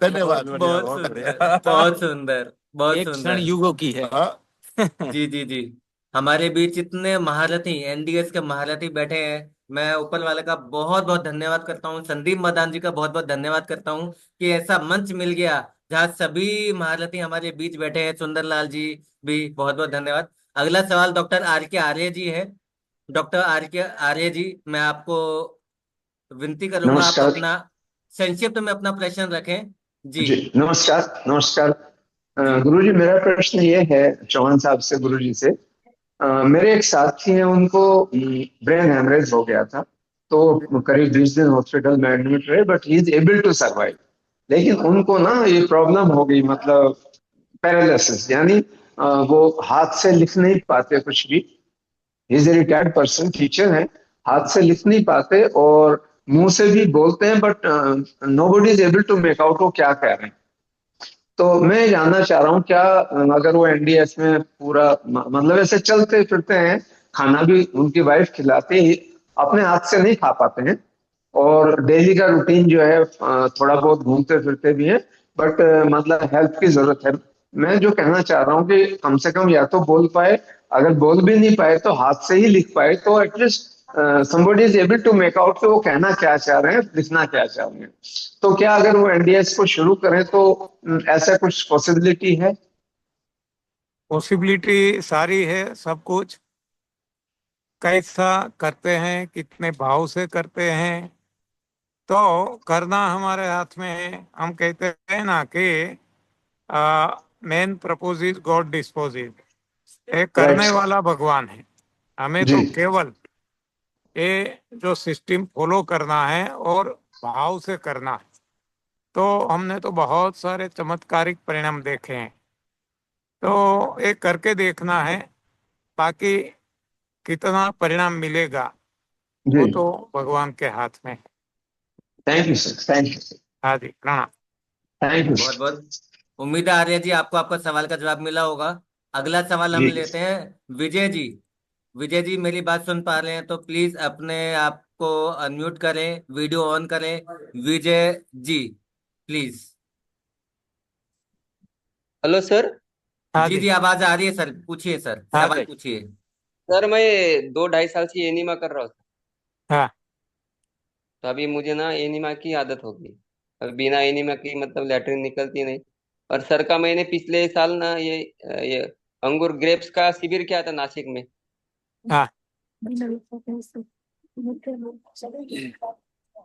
धन्यवाद। बहुत सुंदर, बहुत सुंदर, बहुत एक क्षण सुंदर। युगों की है। हाँ, जी जी जी। हमारे बीच इतने महारथी एनडीएस के महारथी बैठे हैं, मैं ऊपर वाले का बहुत बहुत धन्यवाद करता हूँ, संदीप मदान जी का बहुत बहुत धन्यवाद करता हूँ कि ऐसा मंच मिल गया जहाँ सभी महारथी हमारे बीच बैठे हैं। सुंदरलाल जी भी बहुत बहुत धन्यवाद। अगला सवाल डॉक्टर आर के आर्य जी है। डॉक्टर आर के आर्य जी, मैं आपको विनती करूंगा आप नमस्कार अपना संक्षिप्त में अपना प्रश्न रखें। जी जी। नमस्कार नमस्कार। गुरुजी, मेरा प्रश्न ये है चौहान साहब से, गुरुजी से। मेरे एक साथी हैं, उनको ब्रेन हेमरेज हो गया था, तो करीब 20 दिन हॉस्पिटल में एडमिट रहे, but he is able to survive. लेकिन उनको ना ये प्रॉब्लम हो गई, मतलब पैरालिसिस, यानी वो हाथ से लिख नहीं पाते कुछ भी। Is a retired person, teacher है, हाथ से लिख नहीं पाते और मुंह से भी बोलते हैं, but nobody is able to make out वो क्या कह रहे हैं। तो मैं जानना चाह रहा हूँ, क्या अगर वो एनडीएस में पूरा मतलब ऐसे चलते फिरते हैं, खाना भी उनकी वाइफ खिलाती है, अपने हाथ से नहीं खा पाते हैं, और डेली का रूटीन जो है थोड़ा बहुत घूमते फिरते भी हैं, बट मतलब हेल्प की जरूरत है। मैं जो कहना चाह रहा हूँ कि कम से कम या तो बोल पाए, अगर बोल भी नहीं पाए तो हाथ से ही लिख पाए, तो at least somebody is able to make out कि वो कहना क्या चाह रहे हैं, लिखना क्या चाह रहे हैं। तो क्या अगर वो एनडीएस को शुरू करें तो ऐसा कुछ पॉसिबिलिटी है? पॉसिबिलिटी सारी है, सब कुछ कैसा करते हैं, कितने भाव से करते हैं, तो करना हमारे हाथ में है। हम कहते हैं ना कि main propose is God dispose is, एक करने Right. वाला भगवान है, हमें जी तो केवल ये जो सिस्टम फॉलो करना है और भाव से करना है। तो हमने तो बहुत सारे चमत्कारिक परिणाम देखे हैं, तो एक करके देखना है, बाकी कितना परिणाम मिलेगा वो जी। तो भगवान के हाथ में है। Thank you sir, thank you sir, हाँ जी, प्रणाम। थैंक यू बहुत सर। बहुत उम्मीद है आर्य जी आपको आपका सवाल का जवाब मिला होगा। अगला सवाल हम जी लेते हैं विजय जी। विजय जी मेरी बात सुन पा रहे हैं तो प्लीज अपने आप को अनम्यूट करें, वीडियो ऑन करें। Vijay ji please. Hello sir. हाँ जी जी। जी आवाज आ रही है सर, पूछिए सर, हाँ सवाल जी। पूछिए। सर मैं 2 ढाई साल से एनीमा कर रहा हूँ। हाँ। तो अभी मुझे ना एनीमा की आदत हो गई। अभी बिना एनीमा की मतलब लैट्रिन निकलती नहीं। और सर का मैंने पिछले साल ना ये अंगूर ग्रेप्स का शिविर किया था नासिक में। हाँ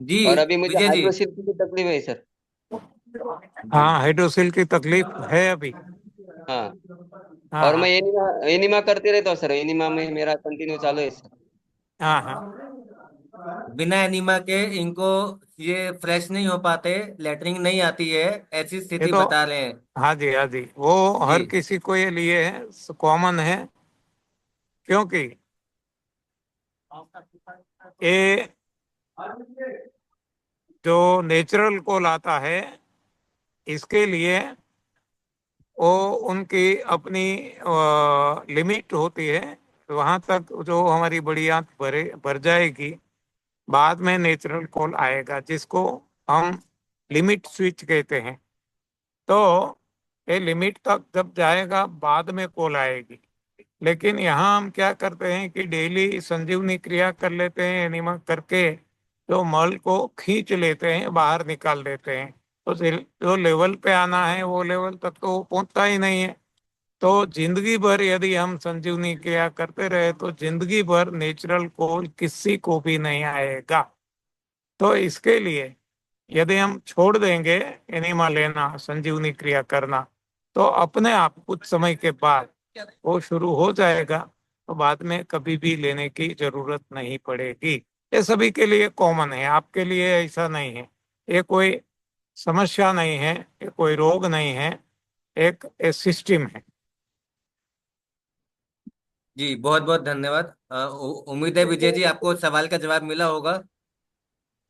जी और अभी मुझे विजय जी। हाइड्रोसिल की तकलीफ है सर। हाँ, हाइड्रोसिल की तकलीफ है अभी। हाँ। हाँ और मैं हाँ एनीमा एनीमा करते रहता हूँ सर। एनीमा में मेरा कंटिन्यू चालू है सर। हाँ हाँ। बिना एनीमा के इनको ये फ्रेश नहीं हो पाते, लेटरिंग नहीं आती है, ऐसी ये स्थिति तो, बता रहे हैं। हाँ जी हाँ जी, वो जी हर किसी को ये लिए है, कॉमन है। क्योंकि ये जो नेचुरल कोल आता है, इसके लिए वो उनकी अपनी लिमिट होती है। वहां तक जो हमारी बड़ी आंत भर जाएगी, बाद में नेचुरल कोल आएगा, जिसको हम लिमिट स्विच कहते हैं। तो ये लिमिट तक जब जाएगा, बाद में कोल आएगी। लेकिन यहाँ हम क्या करते हैं कि डेली संजीवनी क्रिया कर लेते हैं, एनिमा करके जो मल को खींच लेते हैं, बाहर निकाल देते हैं। तो जो लेवल पे आना है वो लेवल तक तो वो पहुंचता ही नहीं है। तो जिंदगी भर यदि हम संजीवनी क्रिया करते रहे तो जिंदगी भर नेचुरल कोल किसी को भी नहीं आएगा। तो इसके लिए यदि हम छोड़ देंगे एनिमा लेना, संजीवनी क्रिया करना, तो अपने आप कुछ समय के बाद वो शुरू हो जाएगा। तो बाद में कभी भी लेने की जरूरत नहीं पड़ेगी। ये सभी के लिए कॉमन है, आपके लिए ऐसा नहीं है। ये कोई समस्या नहीं है, ये कोई रोग नहीं है, एक सिस्टम है। जी, बहुत बहुत धन्यवाद। उम्मीद है विजय जी आपको सवाल का जवाब मिला होगा।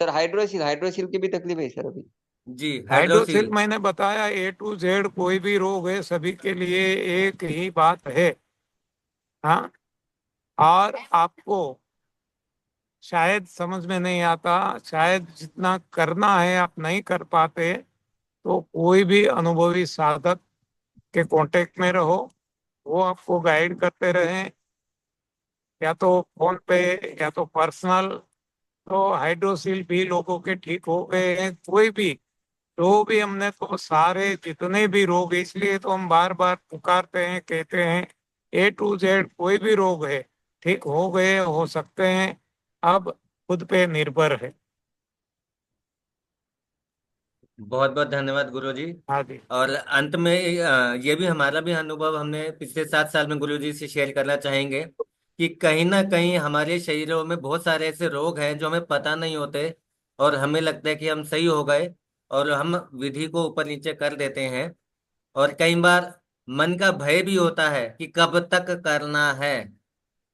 सर हाइड्रोसिल हाइड्रोसिल की भी तकलीफ है सर अभी। जी, हाइड्रोसिल हाइड्रोसील। मैंने बताया, A to Z कोई भी रोग है, सभी के लिए एक ही बात है। हाँ, और आपको शायद समझ में नहीं आता, शायद जितना करना है आप नहीं कर पाते, तो कोई भी अनुभवी साधक के कांटेक्ट में रहो, वो आपको गाइड करते रहें, या तो फोन पे या तो पर्सनल। तो हाइड्रोसील भी लोगों के ठीक हो गए हैं, कोई भी जो भी, हमने तो सारे जितने भी रोग, इसलिए तो हम बार बार पुकारते हैं, कहते हैं A to Z कोई भी रोग है, ठीक हो गए, हो सकते हैं। अब खुद पे निर्भर है। बहुत बहुत धन्यवाद गुरुजी। हाँ जी। और अंत में ये भी हमारा भी अनुभव हमने पिछले 7 साल में गुरुजी से शेयर करना चाहेंगे कि कहीं ना कहीं हमारे शरीरों में बहुत सारे ऐसे रोग हैं जो हमें पता नहीं होते, और हमें लगता है कि हम सही हो गए, और हम विधि को ऊपर नीचे कर देते हैं। और कई बार मन का भय भी होता है कि कब तक करना है।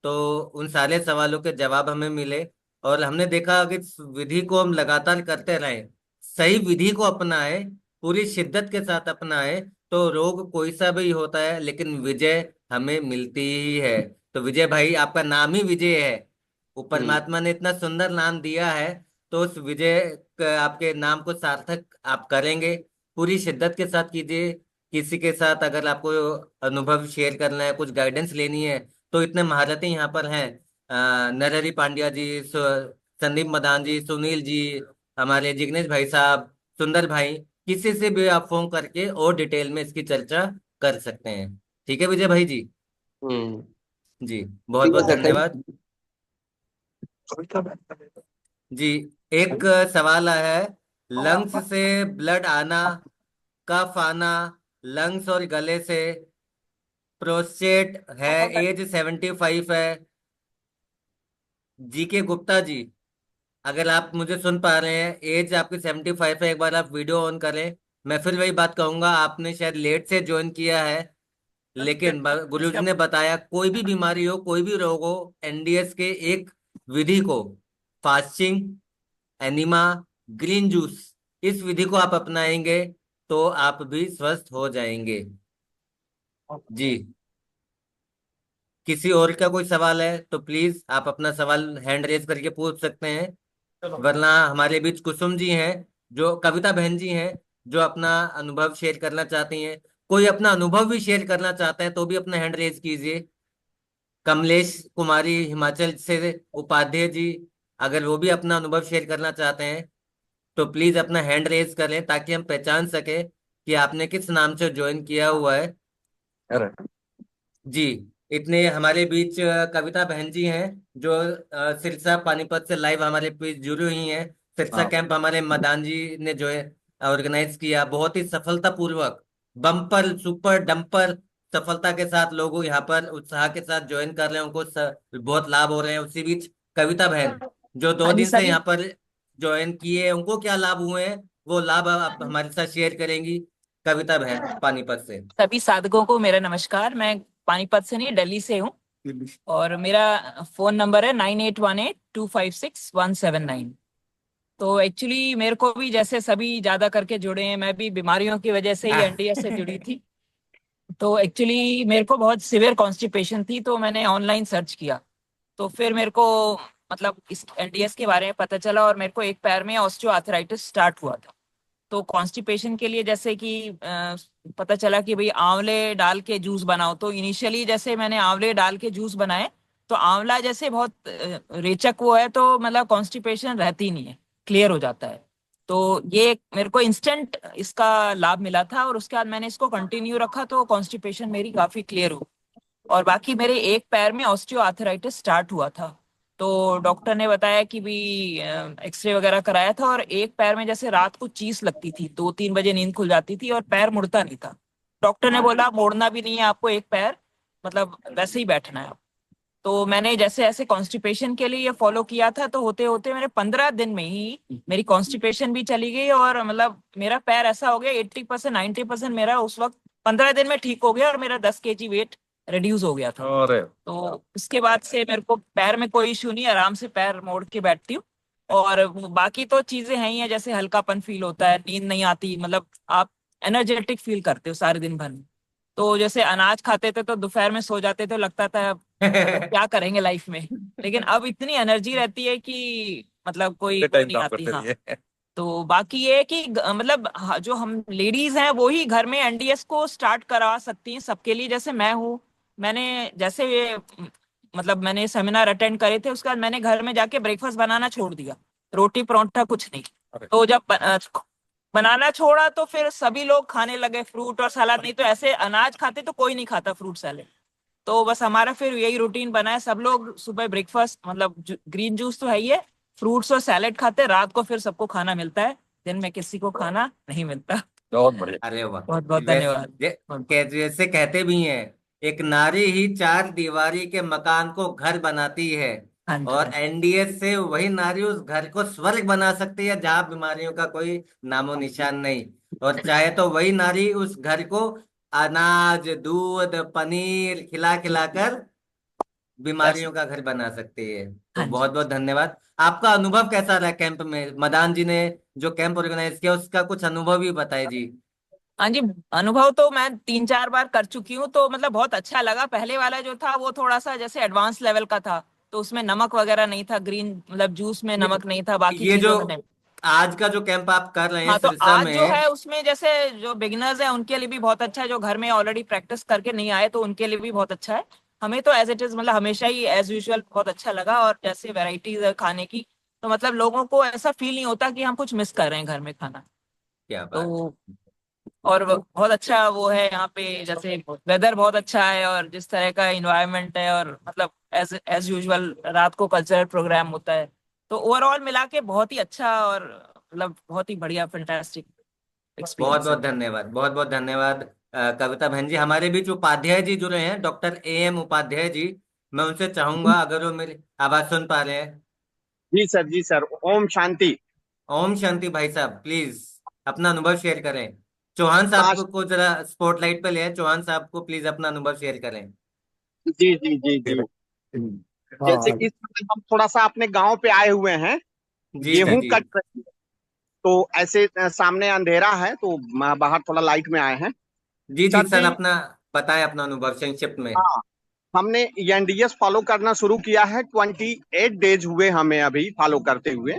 तो उन सारे सवालों के जवाब हमें मिले, और हमने देखा कि इस विधि को हम लगातार करते रहें, सही विधि को अपनाएं, पूरी शिद्दत के साथ अपनाएं, तो रोग कोई सा भी होता है लेकिन विजय हमें मिलती ही है। तो विजय भाई, आपका नाम ही विजय है। वो हम्म। परमात्मा ने इतना सुंदर नाम दिया है, तो उस विजय आपके नाम को सार्थक आप करेंगे। पूरी शिद्दत के साथ कीजिए। किसी के साथ अगर आपको अनुभव शेयर करना है, कुछ गाइडेंस लेनी है, तो इतने महारथी यहाँ पर हैं। नरहरि पांड्या जी, संदीप मदान जी, सुनील जी, हमारे जिग्नेश भाई साहब, सुंदर भाई, किसी से भी आप फोन करके और डिटेल में इसकी चर्चा कर सकते हैं। ठीक है विजय भाई जी। हम्म। जी, बहुत ठीक है बहुत सर, थैंक धन्यवाद। जी, एक सवाल आया है। लंग्स से ब्लड आना, कफ आना, लंग्स और गले से, प्रोस्टेट है, एज 75 है। जी के गुप्ता जी, अगर आप मुझे सुन पा रहे हैं, एज आपकी 75 है, एक बार आप वीडियो ऑन करें। मैं फिर वही बात कहूंगा, आपने शायद लेट से ज्वाइन किया है, लेकिन गुरुजी ने बताया कोई भी बीमारी हो, कोई भी रोग हो, एनडीएस के एक विधि को, फास्टिंग, एनिमा, ग्रीन जूस, इस विधि को आप अपनाएंगे तो आप भी स्वस्थ हो जाएंगे। जी, किसी और का कोई सवाल है तो प्लीज आप अपना सवाल हैंड रेज करके पूछ सकते हैं, वरना हमारे बीच कुसुम जी हैं, जो कविता बहन जी हैं, जो अपना अनुभव शेयर करना चाहती हैं। कोई अपना अनुभव भी शेयर करना चाहता है तो भी अपना हैंड रेज कीजिए। कमलेश कुमारी हिमाचल से, उपाध्याय जी, अगर वो भी अपना अनुभव शेयर करना चाहते हैं तो प्लीज अपना हैंड रेज करें, ताकि हम पहचान सके कि आपने किस नाम से ज्वाइन किया हुआ है। जी, इतने हमारे बीच कविता बहन जी हैं, जो सिरसा पानीपत से लाइव हमारे बीच जुड़ी हुई हैं। सिरसा कैंप हमारे मदान जी ने जो है ऑर्गेनाइज किया, बहुत ही सफलतापूर्वक, बम्पर सुपर डंपर सफलता के साथ लोग यहाँ पर उत्साह के साथ ज्वाइन कर रहे हैं, उनको बहुत लाभ हो रहे हैं। उसी बीच कविता बहन जो दो हाँ जी दिन से सभी। यहाँ पर ज्वाइन किए हैं उनको क्या लाभ हुए हैं, वो लाभ आप हमारे साथ शेयर करेंगी कविता बहन पानीपत से। सभी साधकों को मेरा नमस्कार। मैं पानीपत से नहीं, दिल्ली से हूँ और मेरा फोन नंबर है 9818256179। तो एक्चुअली मेरे को भी जैसे सभी ज्यादा करके जुड़े हैं, मैं भी बीमारियों की वजह से ही एनडीएस से जुड़ी थी। तो एक्चुअली मेरे को बहुत सिवियर कॉन्स्टिपेशन थी, तो मैंने ऑनलाइन सर्च किया। तो फिर मेरे को मतलब इस एनडीएस के बारे में पता चला और मेरे को एक पैर में ऑस्टियोआर्थराइटिस स्टार्ट हुआ था। तो कॉन्स्टिपेशन के लिए जैसे कि पता चला कि भाई आंवले डाल के जूस बनाओ। तो इनिशियली जैसे मैंने आंवले डाल के जूस बनाए, तो आंवला जैसे बहुत रेचक वो है, तो मतलब कॉन्स्टिपेशन रहती नहीं है, क्लियर हो जाता है। तो ये मेरे को इंस्टेंट इसका लाभ मिला था और उसके बाद मैंने इसको कंटिन्यू रखा, तो कॉन्स्टिपेशन मेरी काफी क्लियर हुई। और बाकी मेरे एक पैर में ऑस्टियोआर्थराइटिस स्टार्ट हुआ था। तो डॉक्टर ने बताया कि भी एक्सरे वगैरह कराया था, और एक पैर में जैसे रात को चीस लगती थी, 2-3 बजे नींद खुल जाती थी और पैर मुड़ता नहीं था। डॉक्टर ने बोला मोड़ना भी नहीं है आपको, एक पैर मतलब वैसे ही बैठना है। तो मैंने जैसे ऐसे कॉन्स्टिपेशन के लिए ये फॉलो किया था, तो होते होते मेरे 15 दिन में ही मेरी कॉन्स्टिपेशन भी चली गई और मतलब मेरा पैर ऐसा हो गया 80% 90% मेरा उस वक्त 15 दिन में ठीक हो गया और मेरा 10 kg वेट रिड्यूस हो गया था। तो उसके बाद से मेरे को पैर में कोई इशू नहीं, आराम से पैर मोड़ के बैठती हूँ। और बाकी तो चीजें हैं ही हैं, जैसे हल्कापन फील होता है, नींद नहीं आती, मतलब आप एनर्जेटिक फील करते हो सारे दिन भर में। तो जैसे अनाज खाते थे तो दोपहर में सो जाते थे, लगता था मतलब क्या करेंगे लाइफ में। लेकिन अब इतनी एनर्जी रहती है कि मतलब कोई वो नहीं आती। हाँ, तो बाकी ये है कि मतलब जो हम लेडीज हैं वो ही घर में एनडीएस को स्टार्ट करा सकती हैं सबके लिए। जैसे मैं हूँ, मैंने जैसे ये मतलब मैंने सेमिनार अटेंड करे थे, उसके बाद मैंने घर में जाके ब्रेकफास्ट बनाना छोड़ दिया, रोटी परोंठा कुछ नहीं। तो जब बनाना छोड़ा तो फिर सभी लोग खाने लगे फ्रूट और सलाद। नहीं तो ऐसे अनाज खाते तो कोई नहीं खाता फ्रूट सैलेड। तो बस हमारा फिर यही रूटीन बना है, सब लोग सुबह ब्रेकफास्ट मतलब ग्रीन जूस तो है ही है, फ्रूट्स और सैलेड खाते, रात को फिर सबको खाना मिलता है, दिन में किसी को खाना नहीं मिलता। बहुत बढ़िया। अरे वाह। बहुत बहुत धन्यवाद। जैसे कहते भी हैं, एक नारी ही चार दीवारी के मकान को घर बनाती है, हाँ जी। और एनडीएस से वही नारी उस घर को स्वर्ग बना सकती है जहां बीमारियों का कोई नामो निशान नहीं। और चाहे तो वही नारी उस घर को अनाज दूध पनीर खिला खिलाकर बीमारियों का घर बना सकती है। तो हाँ जी। बहुत बहुत धन्यवाद। आपका अनुभव कैसा रहा कैंप में? मदान जी ने जो कैंप ऑर्गेनाइज किया उसका कुछ अनुभव भी बताए जी। हाँ जी, अनुभव तो मैं 3-4 बार कर चुकी हूँ, तो मतलब बहुत अच्छा लगा। पहले वाला जो था वो थोड़ा सा जैसे एडवांस लेवल का था, तो उसमें नमक वगैरह नहीं था, ग्रीन मतलब जूस में नमक नहीं था, बाकी ये जो चीजों में नहीं। आज का जो कैंप आप कर रहे हैं हाँ, तो सिरसा आज जो में, है उसमें जैसे जो बिगिनर्स हैं उनके लिए भी बहुत अच्छा है, जो घर में ऑलरेडी प्रैक्टिस करके नहीं आए तो उनके लिए भी बहुत अच्छा है। हमें तो एज इट इज मतलब हमेशा ही एज यूजुअल बहुत अच्छा लगा, और जैसे वैरायटीज है खाने की, तो मतलब लोगों को ऐसा फील नहीं होता कि हम कुछ मिस कर रहे हैं घर में खाना। क्या बात। तो और बहुत अच्छा वो है यहाँ पे, जैसे वेदर बहुत अच्छा है और जिस तरह का इन्वायरमेंट है, और मतलब एज एज यूजुअल रात को कल्चरल प्रोग्राम होता है। तो ओवरऑल मिला के बहुत ही अच्छा और मतलब बहुत ही बढ़िया फैंटास्टिक बहुत एक्सपीरियंस है। बहुत धन्यवाद, बहुत बहुत धन्यवाद। कविता बहन जी, हमारे बीच उपाध्याय जी जुड़े हैं, डॉक्टर AM उपाध्याय जी। मैं उनसे चाहूंगा, अगर वो मेरी आवाज सुन पा रहे हैं। जी सर, जी सर। ओम शांति। ओम शांति भाई साहब, प्लीज अपना अनुभव शेयर करें। चौहान साहब काश। को जरा स्पॉटलाइट पे ले आए। चौहान साहब को प्लीज अपना अनुभव शेयर करें। जी जी जी जी। जैसे हाँ। कि इस समय हम थोड़ा सा अपने गांव पे आए हुए हैं, जी जी गेहूं जी। कट रही है। तो ऐसे सामने अंधेरा है, तो बाहर थोड़ा लाइट में आए हैं। जी जी सर सर, जी। अपना बताएं अपना अनुभव संक्षिप्त में। हाँ, हमने एनडीएस फॉलो करना शुरू किया है, 28 डेज हुए हमें अभी फॉलो करते हुए।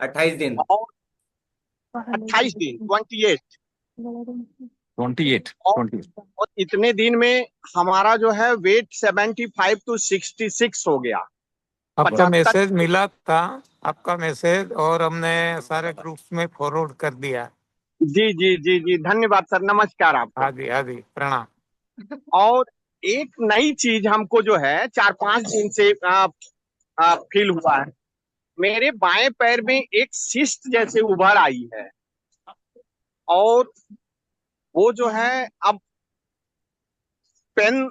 28 दिन। और 28 दिन, 28। 28 और 20। और इतने दिन में हमारा जो है वेट 75 to 66 हो गया। आपका 75। मैसेज मिला था, आपका मैसेज, और हमने सारे ग्रुप्स में फॉरवर्ड कर दिया। जी जी जी जी, धन्यवाद सर, नमस्कार आपको। हाँ जी प्रणाम। और एक नई चीज हमको जो है 4-5 दिन से फील हुआ है। मेरे बाएं पैर में एक सिस्ट जैसे उभर आई है, और वो जो है अब पेन,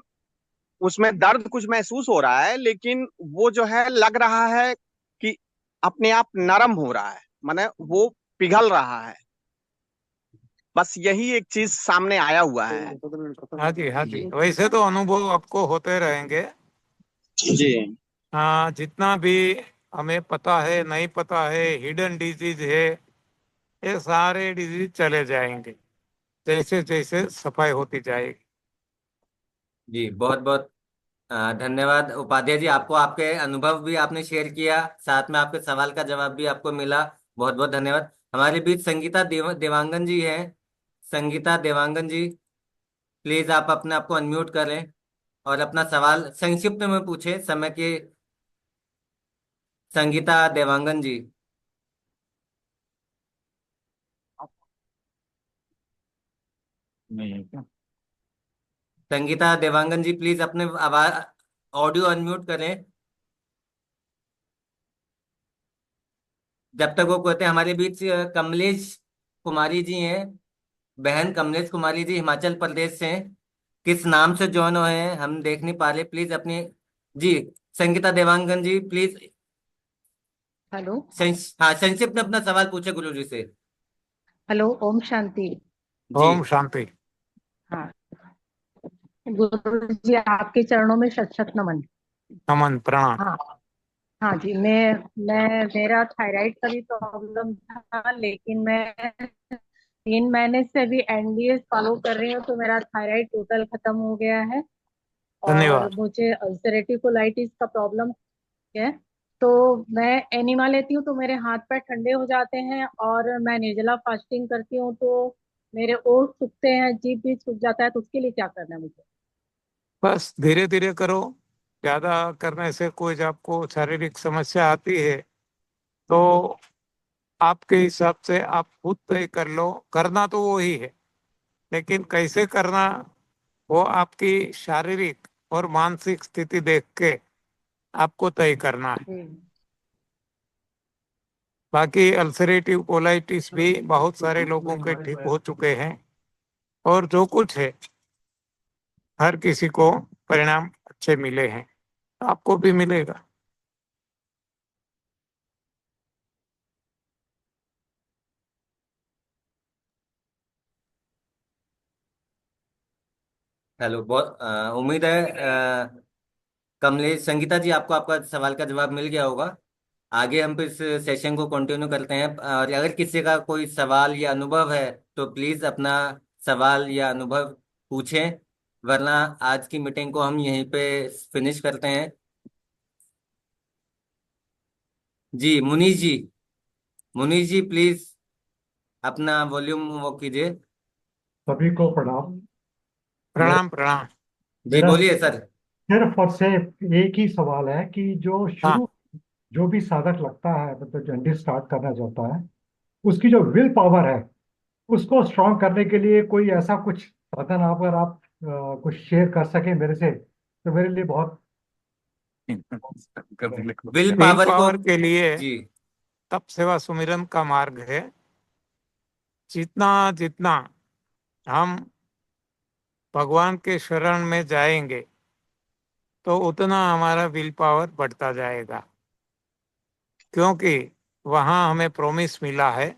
उसमें दर्द कुछ महसूस हो रहा है, लेकिन वो जो है लग रहा है कि अपने आप नरम हो रहा है, माने वो पिघल रहा है। बस यही एक चीज सामने आया हुआ है। हाँ जी, हाँ जी, वैसे तो अनुभव आपको होते रहेंगे। जी हाँ, जितना भी हमें पता है, नहीं पता है, हिडन डिजीज है, ये सारे डिजीज चले जाएंगे जैसे जैसे सफाई होती जाएगी। जी बहुत बहुत धन्यवाद उपाध्याय जी, आपको आपके अनुभव भी आपने शेयर किया, साथ में आपके सवाल का जवाब भी आपको मिला। बहुत बहुत धन्यवाद। हमारे बीच संगीता देवांगन जी हैं। संगीता देवांगन जी, प्लीज आप अपने आप को अनम्यूट करें और अपना सवाल संक्षिप्त में पूछें समय के। संगीता देवांगन जी। संगीता देवांगन जी, प्लीज अपने आवाज ऑडियो अनम्यूट करें। जब तक वो कहते हैं, हमारे बीच कमलेश कुमारी जी हैं। बहन कमलेश कुमारी जी हिमाचल प्रदेश से हैं। किस नाम से ज्वाइन हुए हैं हम देख नहीं पा रहे, प्लीज अपनी। जी, संगीता देवांगन जी प्लीज। हेलो। हाँ, संक्षिप्त में अपना सवाल पूछे गुरु जी से। हेलो, ओम शांति। जी ओम शांति। हाँ, गुरु जी आपके चरणों में शत शत नमन। नमन प्रणाम। हाँ हाँ जी, मैं मेरा थायराइड का भी प्रॉब्लम था, लेकिन मैं 3 महीने से अभी एनडीएस फॉलो कर रही हूँ, तो मेरा थायराइड टोटल खत्म हो गया है। और धन्यवाद। मुझे अल्सरेटिव कोलाइटिस का प्रॉब्लम है, तो मैं एनिमा लेती हूँ तो मेरे हाथ पैर ठंडे हो जाते हैं, और मैं निर्जला फास्टिंग करती हूँ तो मेरे ओठ सूखते हैं, जीभ भी सूख जाता है, तो उसके लिए क्या करना है मुझे? बस धीरे धीरे करो, ज्यादा करने से कोई आपको शारीरिक समस्या आती है तो आपके हिसाब से आप खुद तय कर लो। करना तो वो ही है, लेकिन कैसे करना वो आपकी शारीरिक और मानसिक स्थिति देख के आपको तय करना है। बाकी अल्सरेटिव कोलाइटिस भी बहुत सारे लोगों के ठीक हो चुके हैं, और जो कुछ है हर किसी को परिणाम अच्छे मिले हैं, आपको भी मिलेगा। हेलो, बहुत उम्मीद है कमलेश संगीता जी, आपको आपका सवाल का जवाब मिल गया होगा। आगे हम इस सेशन को कंटिन्यू करते हैं, और अगर किसी का कोई सवाल या अनुभव है तो प्लीज अपना सवाल या अनुभव पूछें, वरना आज की मीटिंग को हम यहीं पे फिनिश करते हैं। जी मुनीष जी, मुनीष जी प्लीज अपना वॉल्यूम वो कीजिए। सभी को प्रणाम। मेरा प्रणाम प्रणाम। जी मेरा बोलिए सर। सिर्फ और सिर्फ एक ही सवाल है कि हाँ, जो भी साधक लगता है, मतलब जर्नी स्टार्ट करना चाहता है, उसकी जो विल पावर है उसको स्ट्रांग करने के लिए कोई ऐसा कुछ साधन अगर आप कुछ शेयर कर सकें मेरे से, तो मेरे लिए बहुत। विल विल पावर को। पावर के लिए जी तप सेवा सुमिरन का मार्ग है। जितना जितना हम भगवान के शरण में जाएंगे तो उतना हमारा विल पावर बढ़ता जाएगा, क्योंकि वहाँ हमें प्रॉमिस मिला है।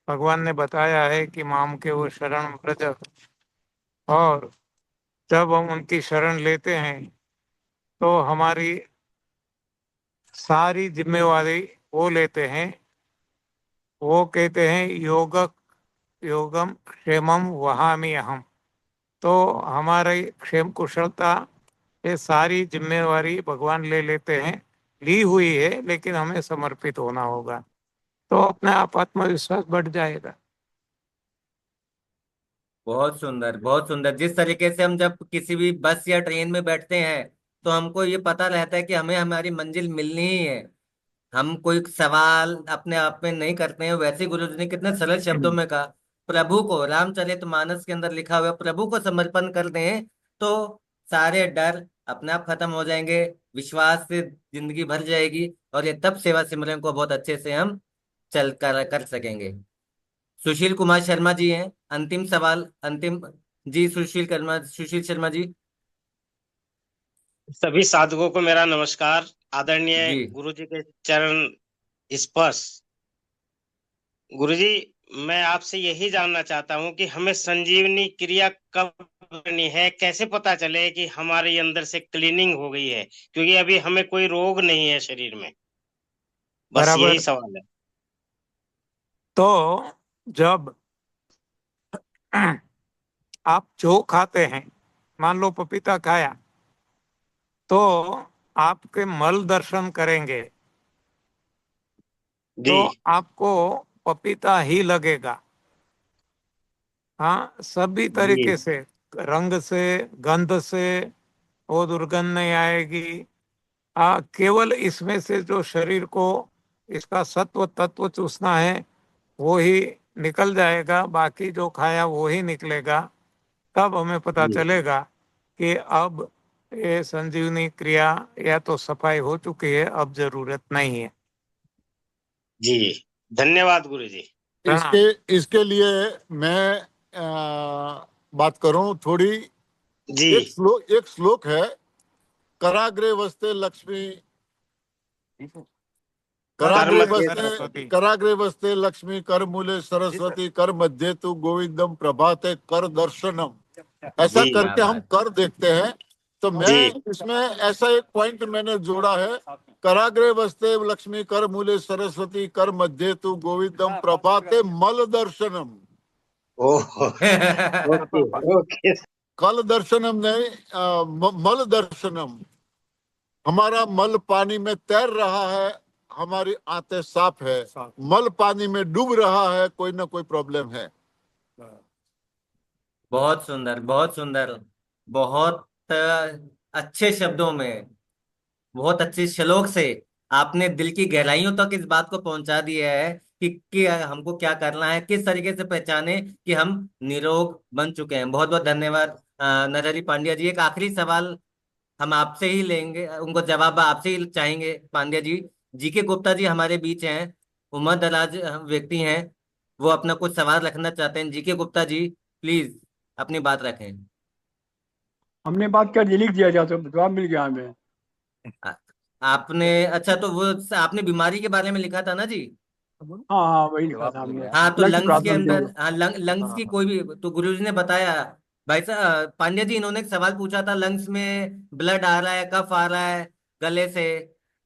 भगवान ने बताया है कि माम के वो शरण व्रज, और जब हम उनकी शरण लेते हैं तो हमारी सारी जिम्मेवारी वो लेते हैं। वो कहते हैं योगम क्षेमम वहामि अहम। तो हमारी क्षेम कुशलता, ये सारी जिम्मेवारी भगवान ले लेते हैं। ली हुई है, लेकिन हमें समर्पित होना होगा, तो अपने आप आत्मविश्वास बढ़ जाएगा। बहुत सुंदर, बहुत सुंदर। जिस तरीके से हम जब किसी भी बस या ट्रेन में बैठते हैं तो हमको ये पता रहता है कि हमें हमारी मंजिल मिलनी ही है। हम कोई सवाल अपने आप में नहीं करते हैं। वैसे गुरु जी ने कितने सरल शब्दों में कहा, प्रभु को, रामचरितमानस के अंदर लिखा हुआ, प्रभु को समर्पण कर दें तो सारे डर अपने आप खत्म हो जाएंगे, विश्वास से जिंदगी भर जाएगी, और ये तब सेवा सिमरन को बहुत अच्छे से हम चल कर सकेंगे। सुशील कुमार शर्मा जी हैं, अंतिम सवाल, अंतिम। जी सुशील शर्मा जी। सभी साधकों को मेरा नमस्कार। आदरणीय जी गुरु जी के चरण स्पर्श। गुरु जी, मैं आपसे यही जानना चाहता हूँ कि हमें संजीवनी क्रिया कब करनी है, कैसे पता चले कि हमारे अंदर से क्लीनिंग हो गई है, क्योंकि अभी हमें कोई रोग नहीं है शरीर में। बस यही बराबर। सवाल है। तो जब आप जो खाते हैं, मान लो पपीता खाया, तो आपके मल दर्शन करेंगे जी तो आपको पपीता ही लगेगा। हाँ, सभी जी तरीके से, रंग से, गंध से वो दुर्गंध नहीं आएगी। केवल इसमें से जो शरीर को इसका सत्व तत्व चूसना है वो ही निकल जाएगा, बाकी जो खाया वो ही निकलेगा। तब हमें पता जी चलेगा कि अब ये संजीवनी क्रिया या तो सफाई हो चुकी है, अब जरूरत नहीं है। जी, धन्यवाद गुरु जी। प्रणाम। इसके इसके लिए मैं बात करूं थोड़ी। जी एक श्लोक है, कराग्रे वस्ते लक्ष्मी, कर्म सरस्वती। कराग्रे वस्ते लक्ष्मी, कर मूले सरस्वती, कर मध्य तु गोविंदम, प्रभाते कर दर्शनम। ऐसा जी क्या करके हम बात। कर देखते हैं। तो मैं जी इसमें ऐसा एक पॉइंट मैंने जोड़ा है, कराग्रे वस्ते लक्ष्मी, कर मूले सरस्वती, कर मध्य तु गोविंदम, प्रभाते मल दर्शनम। Oh okay okay. कल दर्शनम नहीं, मल दर्शनम। हमारा मल पानी में तैर रहा है, हमारी आंतें साफ है। मल पानी में डूब रहा है, कोई ना कोई प्रॉब्लम है। बहुत सुंदर, बहुत सुंदर, बहुत अच्छे शब्दों में, बहुत अच्छे श्लोक से आपने दिल की गहराइयों तक इस बात को पहुंचा दिया है कि हमको क्या करना है, किस तरीके से पहचाने कि हम निरोग बन चुके हैं। बहुत बहुत धन्यवाद नरहरि पांड्या जी। एक आखिरी सवाल हम आपसे ही लेंगे, उनको जवाब आपसे ही चाहेंगे पांड्या जी। जीके गुप्ता जी हमारे बीच हैं, उम्र दराज व्यक्ति हैं, वो अपना कुछ सवाल रखना चाहते हैं। जीके गुप्ता जी, प्लीज अपनी बात रखें। हमने बात कर लिख दिया जाए तो जवाब मिल गया हमें। आ- आपने, अच्छा तो वो आपने बीमारी के बारे में लिखा था ना जी? हाँ हाँ, वही लिखा था हमने, हाँ तो लंग्स लंग्स के प्रॉब्लम जो। अंदर, हाँ लंग्स की कोई भी, तो गुरुजी ने बताया। भाई साहब पांड्या जी, इन्होंने एक सवाल पूछा था, लंग्स में ब्लड आ रहा है, कफ आ रहा है गले से,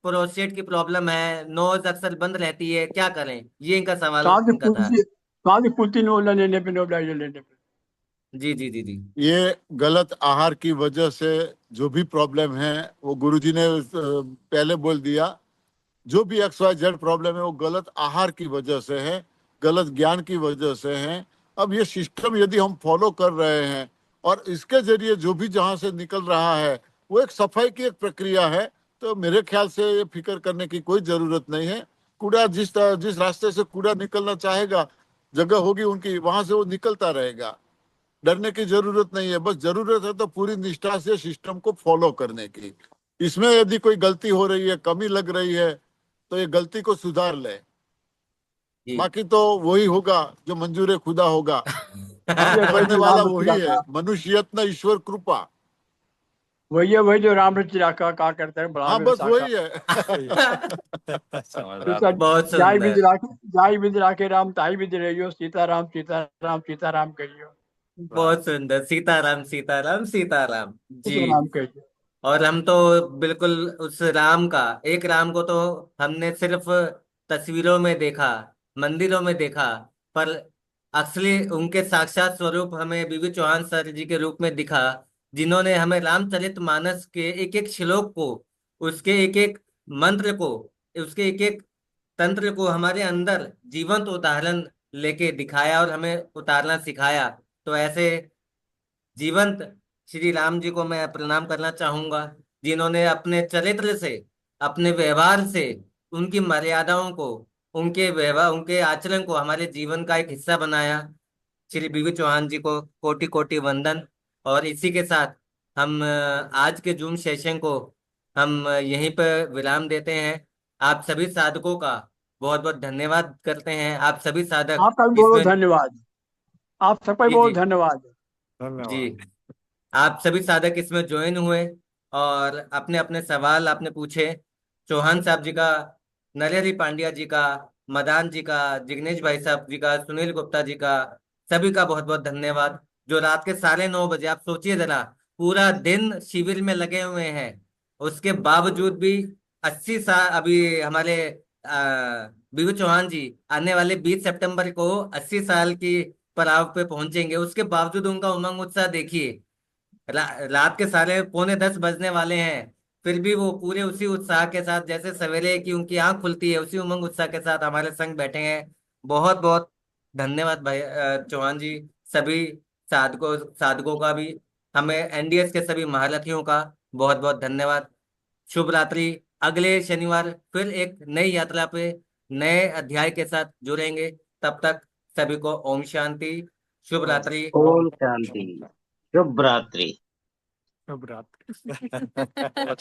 प्रोस्टेट की प्रॉब्लम है, नोज अक्सर बंद रहती है, क्या करें? ये इनका सवाल इनका था। कहाँ से कुल्ती नोला लेने पे, नोबलाइजर लेने पे। जी जी जी जी। ये गलत आहार की वजह से जो भी प्रॉब्लम है, वो गुरुजी ने पहले बोल दिया। जो भी XYZ प्रॉब्लम है, वो गलत आहार की वजह से है, गलत ज्ञान की वजह से है। अब ये सिस्टम यदि हम फॉलो कर रहे हैं और इसके जरिए जो भी जहां से निकल रहा है वो एक सफाई की एक प्रक्रिया है, तो मेरे ख्याल से ये फिक्र करने की कोई जरूरत नहीं है। कूड़ा जिस रास्ते से कूड़ा निकलना चाहेगा, जगह होगी उनकी, वहां से वो निकलता रहेगा। डरने की जरूरत नहीं है, बस जरूरत है तो पूरी निष्ठा से सिस्टम को फॉलो करने की। इसमें यदि कोई गलती हो रही है, कमी लग रही है, तो ये गलती को सुधार ले। जी बाकी तो वही होगा जो मंजूर खुदा होगा। काम वही करने जो वाला राम वही है, रचिरा, मनुष्य यत्न ईश्वर कृपा। वही है, वही जो राम रचिरा का करते हैं, हाँ बढ़ावे बस साका। वही है। बहुत जाय सुंदर। बिंद राखे, जाय बिंद राखे राम, ताई बिंद रहियो, सीताराम सीताराम सीताराम कहियो, बहुत सुंदर, सीताराम सीताराम सीताराम जी। सीताराम कहियो। और हम तो बिल्कुल उस राम का, एक राम को तो हमने सिर्फ तस्वीरों में देखा, मंदिरों में देखा, पर असली उनके साक्षात स्वरूप हमें बीबी चौहान सर जी के रूप में दिखा, जिन्होंने हमें रामचरितमानस के एक एक श्लोक को, उसके एक एक मंत्र को, उसके एक एक तंत्र को हमारे अंदर जीवंत उदाहरण लेके दिखाया और हमें उतारना सिखाया। तो ऐसे जीवंत श्री राम जी को मैं प्रणाम करना चाहूंगा, जिन्होंने अपने चरित्र से, अपने व्यवहार से, उनकी मर्यादाओं को, उनके व्यवहार, उनके आचरण को हमारे जीवन का एक हिस्सा बनाया। श्री बीवी चौहान जी को कोटि कोटि वंदन। और इसी के साथ हम आज के जूम सेशन को हम यहीं पर विराम देते हैं। आप सभी साधकों का बहुत बहुत धन्यवाद करते हैं, आप सभी साधक आपका भी बहुत बहुत इसमें। धन्यवाद, आप सबका भी जी जी बहुत धन्यवाद। जी, आप सभी साधक इसमें ज्वाइन हुए और अपने अपने सवाल आपने पूछे। चौहान साहब जी का, नरहरि पांड्या जी का, मदान जी का, जिग्नेश भाई साहब जी का, सुनील गुप्ता जी का, सभी का बहुत बहुत धन्यवाद। जो रात के 9:30 आप सोचिए जरा, पूरा दिन शिविर में लगे हुए हैं, उसके बावजूद भी 80 साल, अभी हमारे बीबी चौहान जी आने वाले 20 सितंबर को 80 साल की पड़ाव पे पहुंचेंगे, उसके बावजूद उनका उमंग उत्साह देखिए। रात के 9:45 बजने वाले हैं, फिर भी वो पूरे उसी उत्साह के साथ, जैसे सवेरे की उनकी आंख खुलती है उसी उमंग उत्साह के साथ हमारे संग बैठे हैं। बहुत बहुत धन्यवाद भाई चौहान जी। सभी साधकों का भी, हमें एनडीएस के सभी महारथियों का बहुत बहुत धन्यवाद। शुभ रात्रि। अगले शनिवार फिर एक नई यात्रा पे नए अध्याय के साथ जुड़ेंगे। तब तक सभी को ओम शांति, शुभ रात्रि। ओम शांति, शुभ रात्रि। शुभ रात्रि।